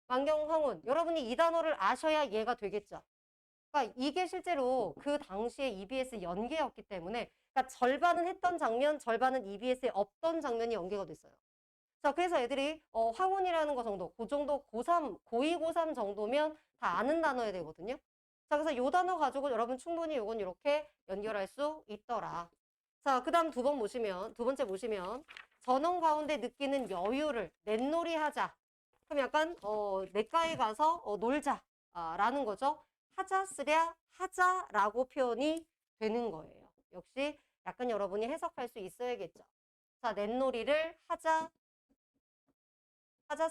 만경 황혼. 여러분이 이 단어를 아셔야 이해가 되겠죠. 그러니까 이게 실제로 그 당시에 EBS 연계였기 때문에 그러니까 절반은 했던 장면, 절반은 EBS에 없던 장면이 연계가 됐어요. 자, 그래서 애들이 황혼이라는 거 정도, 그 정도 고3, 고2, 고3 정도면 다 아는 단어야 되거든요. 자, 그래서 요 단어 가지고 여러분 충분히 요건 이렇게 연결할 수 있더라. 자, 그 다음 두 번째 보시면 전원 가운데 느끼는 여유를 넷놀이 하자. 그럼 약간 내과에 가서 놀자 라는 거죠. 하자 쓰랴 하자라고 표현이 되는 거예요. 역시 약간 여러분이 해석할 수 있어야겠죠. 자, 넷놀이를 하자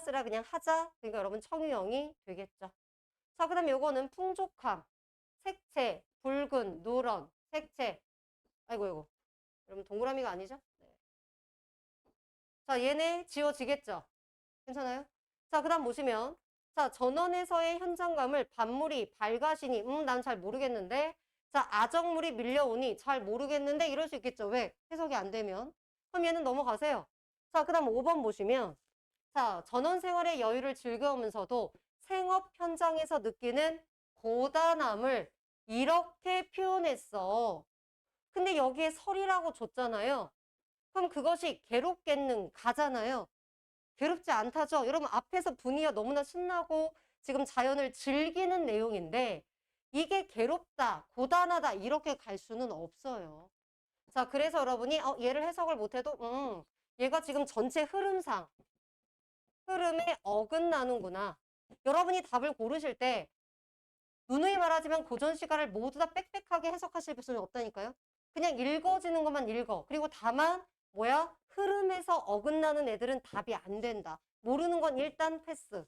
쓰라 그냥 하자. 그러니까 여러분 청유형이 되겠죠. 자, 그 다음에 요거는 풍족함, 색채, 붉은, 누런, 색채. 아이고. 여러분 동그라미가 아니죠? 네. 자, 얘네 지워지겠죠? 괜찮아요? 자, 그 다음 보시면 자, 전원에서의 현장감을 반물이 밝아시니 난 잘 모르겠는데 자, 아적물이 밀려오니 잘 모르겠는데 이럴 수 있겠죠. 왜? 해석이 안 되면. 그럼 얘는 넘어가세요. 자, 그 다음 5번 보시면 자, 전원 생활의 여유를 즐겨오면서도 생업 현장에서 느끼는 고단함을 이렇게 표현했어. 근데 여기에 설이라고 줬잖아요. 그럼 그것이 괴롭겠는 가잖아요. 괴롭지 않다죠. 여러분 앞에서 분위기가 너무나 신나고 지금 자연을 즐기는 내용인데 이게 괴롭다, 고단하다 이렇게 갈 수는 없어요. 자, 그래서 여러분이 얘를 해석을 못해도 얘가 지금 전체 흐름에 어긋나는구나. 여러분이 답을 고르실 때 누누이 말하지만 고전 시가를 모두 다 빽빽하게 해석하실 필요는 없다니까요. 그냥 읽어지는 것만 읽어. 그리고 다만 뭐야? 흐름에서 어긋나는 애들은 답이 안 된다. 모르는 건 일단 패스.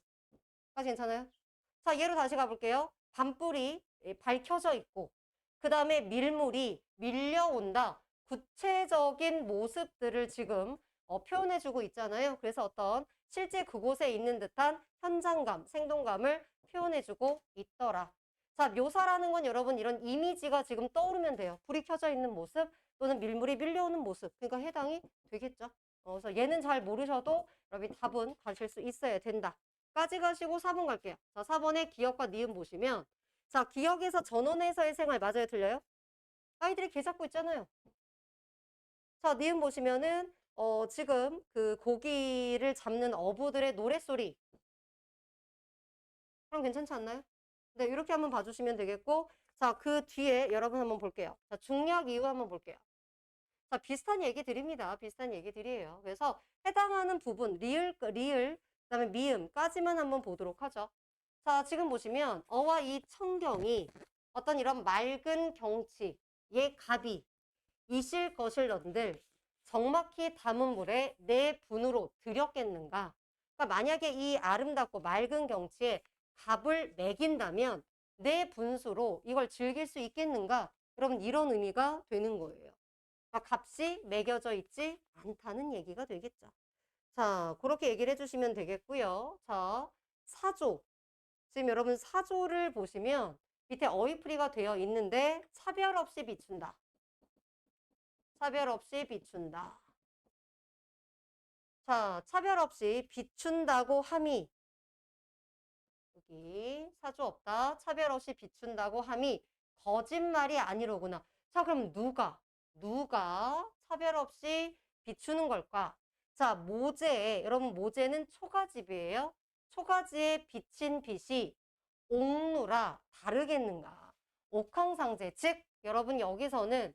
아, 괜찮아요? 자, 예로 다시 가볼게요. 밤불이 밝혀져 있고 그 다음에 밀물이 밀려온다. 구체적인 모습들을 지금 표현해주고 있잖아요. 그래서 어떤 실제 그곳에 있는 듯한 현장감, 생동감을 표현해주고 있더라. 자, 묘사라는 건 여러분 이런 이미지가 지금 떠오르면 돼요. 불이 켜져 있는 모습 또는 밀물이 밀려오는 모습. 그러니까 해당이 되겠죠. 그래서 얘는 잘 모르셔도 여러분 답은 가실 수 있어야 된다. 까지 가시고 4번 갈게요. 자, 4번에 기억과 니은 보시면 자, 기억에서 전원에서의 생활 맞아요? 틀려요? 아이들이 개 잡고 있잖아요. 자, 니은 보시면은 지금 그 고기를 잡는 어부들의 노랫소리. 그럼 괜찮지 않나요? 네, 이렇게 한번 봐주시면 되겠고 자, 그 뒤에 여러분 한번 볼게요. 자, 중략 이유 한번 볼게요. 자, 비슷한 얘기 드립니다. 비슷한 얘기 드리에요. 그래서 해당하는 부분, 그다음에 미음까지만 한번 보도록 하죠. 자, 지금 보시면 어와 이 청경이 어떤 이런 맑은 경치, 예 갑이 이실 거실런들 적막히 담은 물에 내 분으로 들였겠는가? 그러니까 만약에 이 아름답고 맑은 경치에 갑을 매긴다면 내 분수로 이걸 즐길 수 있겠는가? 여러분 이런 의미가 되는 거예요. 그러니까 값이 매겨져 있지 않다는 얘기가 되겠죠. 자, 그렇게 얘기를 해주시면 되겠고요. 자, 사조. 지금 여러분 사조를 보시면 밑에 어휘풀이가 되어 있는데 차별 없이 비춘다. 차별 없이 비춘다. 자, 차별 없이 비춘다고 함이, 여기 사주 없다. 차별 없이 비춘다고 함이 거짓말이 아니로구나. 자, 그럼 누가 차별 없이 비추는 걸까? 자, 모제, 여러분 모제는 초가집이에요. 초가지에 비친 빛이 옥루라 다르겠는가? 옥황상제, 즉 여러분 여기서는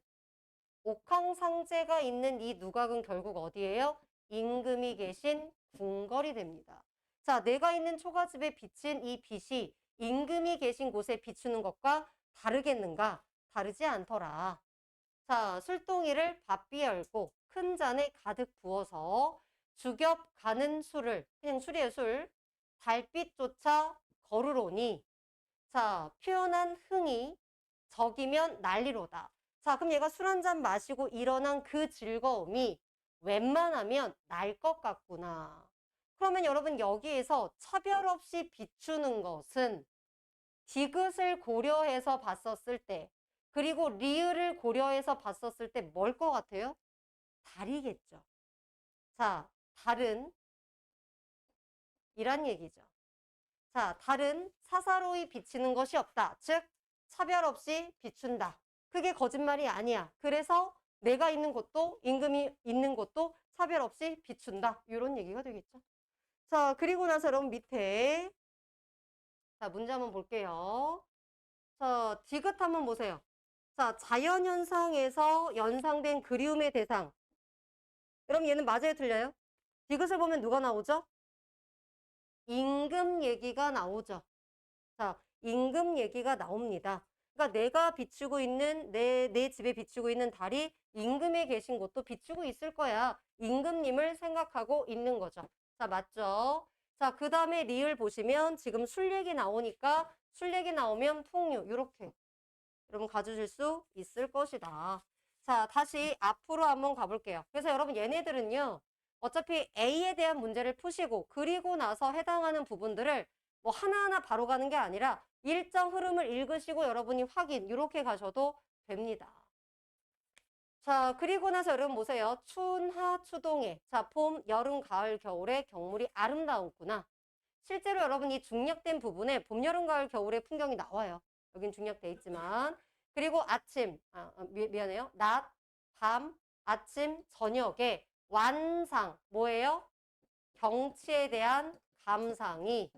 옥황상제가 있는 이 누각은 결국 어디예요? 임금이 계신 궁궐이 됩니다. 자, 내가 있는 초가집에 비친 이 빛이 임금이 계신 곳에 비추는 것과 다르겠는가? 다르지 않더라. 자, 술동이를 바삐 열고 큰 잔에 가득 부어서 주겹 가는 술을, 그냥 술이에요, 술. 달빛조차 거르로니. 자, 표현한 흥이 적이면 난리로다. 자, 그럼 얘가 술 한 잔 마시고 일어난 그 즐거움이 웬만하면 날 것 같구나. 그러면 여러분 여기에서 차별 없이 비추는 것은 디귿을 고려해서 봤었을 때, 그리고 리을을 고려해서 봤었을 때 뭘 것 같아요? 달이겠죠. 자, 달은 이란 얘기죠. 자, 달은 사사로이 비치는 것이 없다. 즉, 차별 없이 비춘다. 그게 거짓말이 아니야. 그래서 내가 있는 곳도 임금이 있는 곳도 차별 없이 비춘다. 이런 얘기가 되겠죠. 자, 그리고 나서 여러분 밑에 자, 문제 한번 볼게요. 자, 디귿 한번 보세요. 자, 자연현상에서 연상된 그리움의 대상. 여러분 얘는 맞아요, 틀려요? 디귿을 보면 누가 나오죠? 임금 얘기가 나오죠. 자, 임금 얘기가 나옵니다. 그러니까 내가 비추고 있는 내 집에 비추고 있는 달이 임금에 계신 곳도 비추고 있을 거야. 임금님을 생각하고 있는 거죠. 자, 맞죠? 자, 그 다음에 리을 보시면 지금 술 얘기 나오니까 술 얘기 나오면 풍류 이렇게 여러분 가주실 수 있을 것이다. 자, 다시 앞으로 한번 가볼게요. 그래서 여러분 얘네들은요. 어차피 A에 대한 문제를 푸시고 그리고 나서 해당하는 부분들을 뭐 하나하나 바로 가는 게 아니라 일정 흐름을 읽으시고 여러분이 확인 이렇게 가셔도 됩니다. 자, 그리고 나서 여러분 보세요. 춘하 추동해. 자, 봄, 여름, 가을, 겨울에 경물이 아름다웠구나. 실제로 여러분 이 중략된 부분에 봄, 여름, 가을, 겨울의 풍경이 나와요. 여긴 중략돼 있지만. 그리고 아침, 미안해요. 낮, 밤, 아침, 저녁에 완상, 뭐예요? 경치에 대한 감상이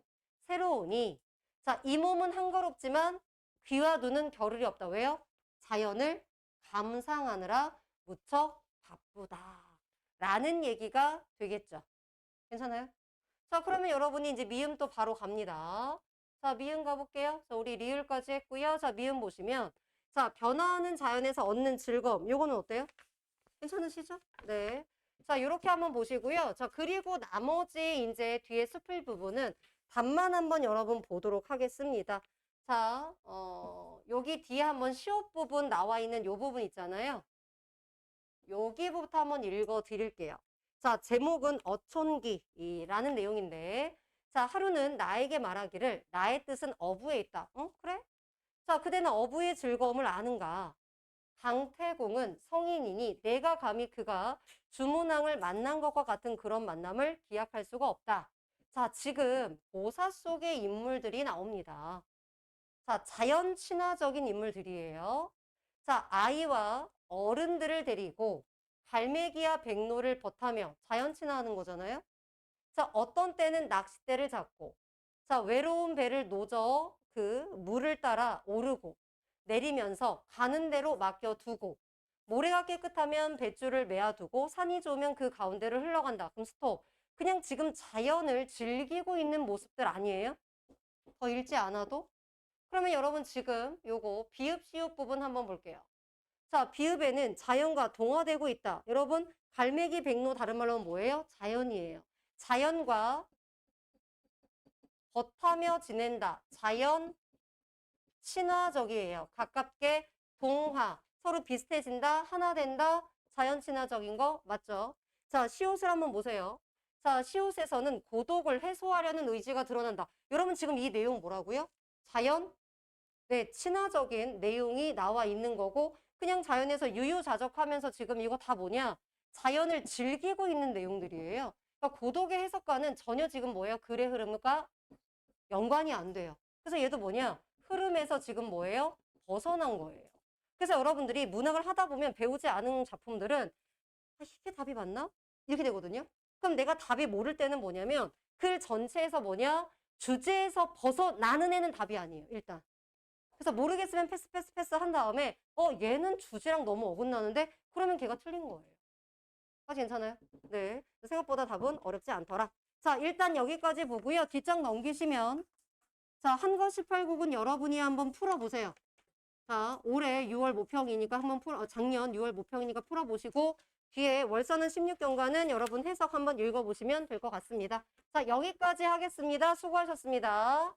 새로우니. 자, 이 몸은 한가롭지만 귀와 눈은 겨를이 없다. 왜요? 자연을 감상하느라 무척 바쁘다. 라는 얘기가 되겠죠. 괜찮아요? 자, 그러면 여러분이 이제 미음 또 바로 갑니다. 자, 미음 가볼게요. 자, 우리 리을까지 했고요. 자, 미음 보시면 자, 변화하는 자연에서 얻는 즐거움. 요거는 어때요? 괜찮으시죠? 네. 자, 이렇게 한번 보시고요. 자, 그리고 나머지 이제 뒤에 수필 부분은 답만 한번 여러분 보도록 하겠습니다. 자, 여기 뒤에 한번 시옷 부분 나와 있는 요 부분 있잖아요. 여기부터 한번 읽어 드릴게요. 자, 제목은 어촌기라는 내용인데, 자, 하루는 나에게 말하기를 나의 뜻은 어부에 있다. 어, 그래? 자, 그대는 어부의 즐거움을 아는가? 강태공은 성인이니 내가 감히 그가 주문왕을 만난 것과 같은 그런 만남을 기약할 수가 없다. 자, 지금 모사 속의 인물들이 나옵니다. 자, 자연 친화적인 인물들이에요. 자, 아이와 어른들을 데리고 갈매기와 백로를 벗하며 자연 친화하는 거잖아요. 자, 어떤 때는 낚싯대를 잡고, 자, 외로운 배를 노저 그 물을 따라 오르고, 내리면서 가는 대로 맡겨두고, 모래가 깨끗하면 뱃줄을 메아두고, 산이 좋으면 그 가운데를 흘러간다. 그럼 스톱. 그냥 지금 자연을 즐기고 있는 모습들 아니에요? 더 읽지 않아도? 그러면 여러분 지금 요거 비읍, 시읍 부분 한번 볼게요. 자, 비읍에는 자연과 동화되고 있다. 여러분, 갈매기, 백로 다른 말로는 뭐예요? 자연이에요. 자연과 겉하며 지낸다. 자연 친화적이에요. 가깝게 동화. 서로 비슷해진다. 하나 된다. 자연 친화적인 거 맞죠? 자, 시옷을 한번 보세요. 자, 시옷에서는 고독을 해소하려는 의지가 드러난다. 여러분 지금 이 내용 뭐라고요? 자연? 네, 친화적인 내용이 나와 있는 거고 그냥 자연에서 유유자적하면서 지금 이거 다 뭐냐? 자연을 즐기고 있는 내용들이에요. 그러니까 고독의 해석과는 전혀 지금 뭐예요? 글의 흐름과 연관이 안 돼요. 그래서 얘도 뭐냐? 흐름에서 지금 뭐예요? 벗어난 거예요. 그래서 여러분들이 문학을 하다 보면 배우지 않은 작품들은 아, 이게 답이 맞나? 이렇게 되거든요. 그럼 내가 답이 모를 때는 뭐냐면 글 전체에서 뭐냐? 주제에서 벗어나는 애는 답이 아니에요. 일단. 그래서 모르겠으면 패스 한 다음에 얘는 주제랑 너무 어긋나는데 그러면 걔가 틀린 거예요. 아, 괜찮아요? 네. 생각보다 답은 어렵지 않더라. 자, 일단 여기까지 보고요. 뒷장 넘기시면 자, 한거 18국은 여러분이 한번 풀어보세요. 자, 올해 6월 모평이니까 한번 작년 6월 모평이니까 풀어보시고 뒤에 월서는 16경과는 여러분 해석 한번 읽어보시면 될 것 같습니다. 자, 여기까지 하겠습니다. 수고하셨습니다.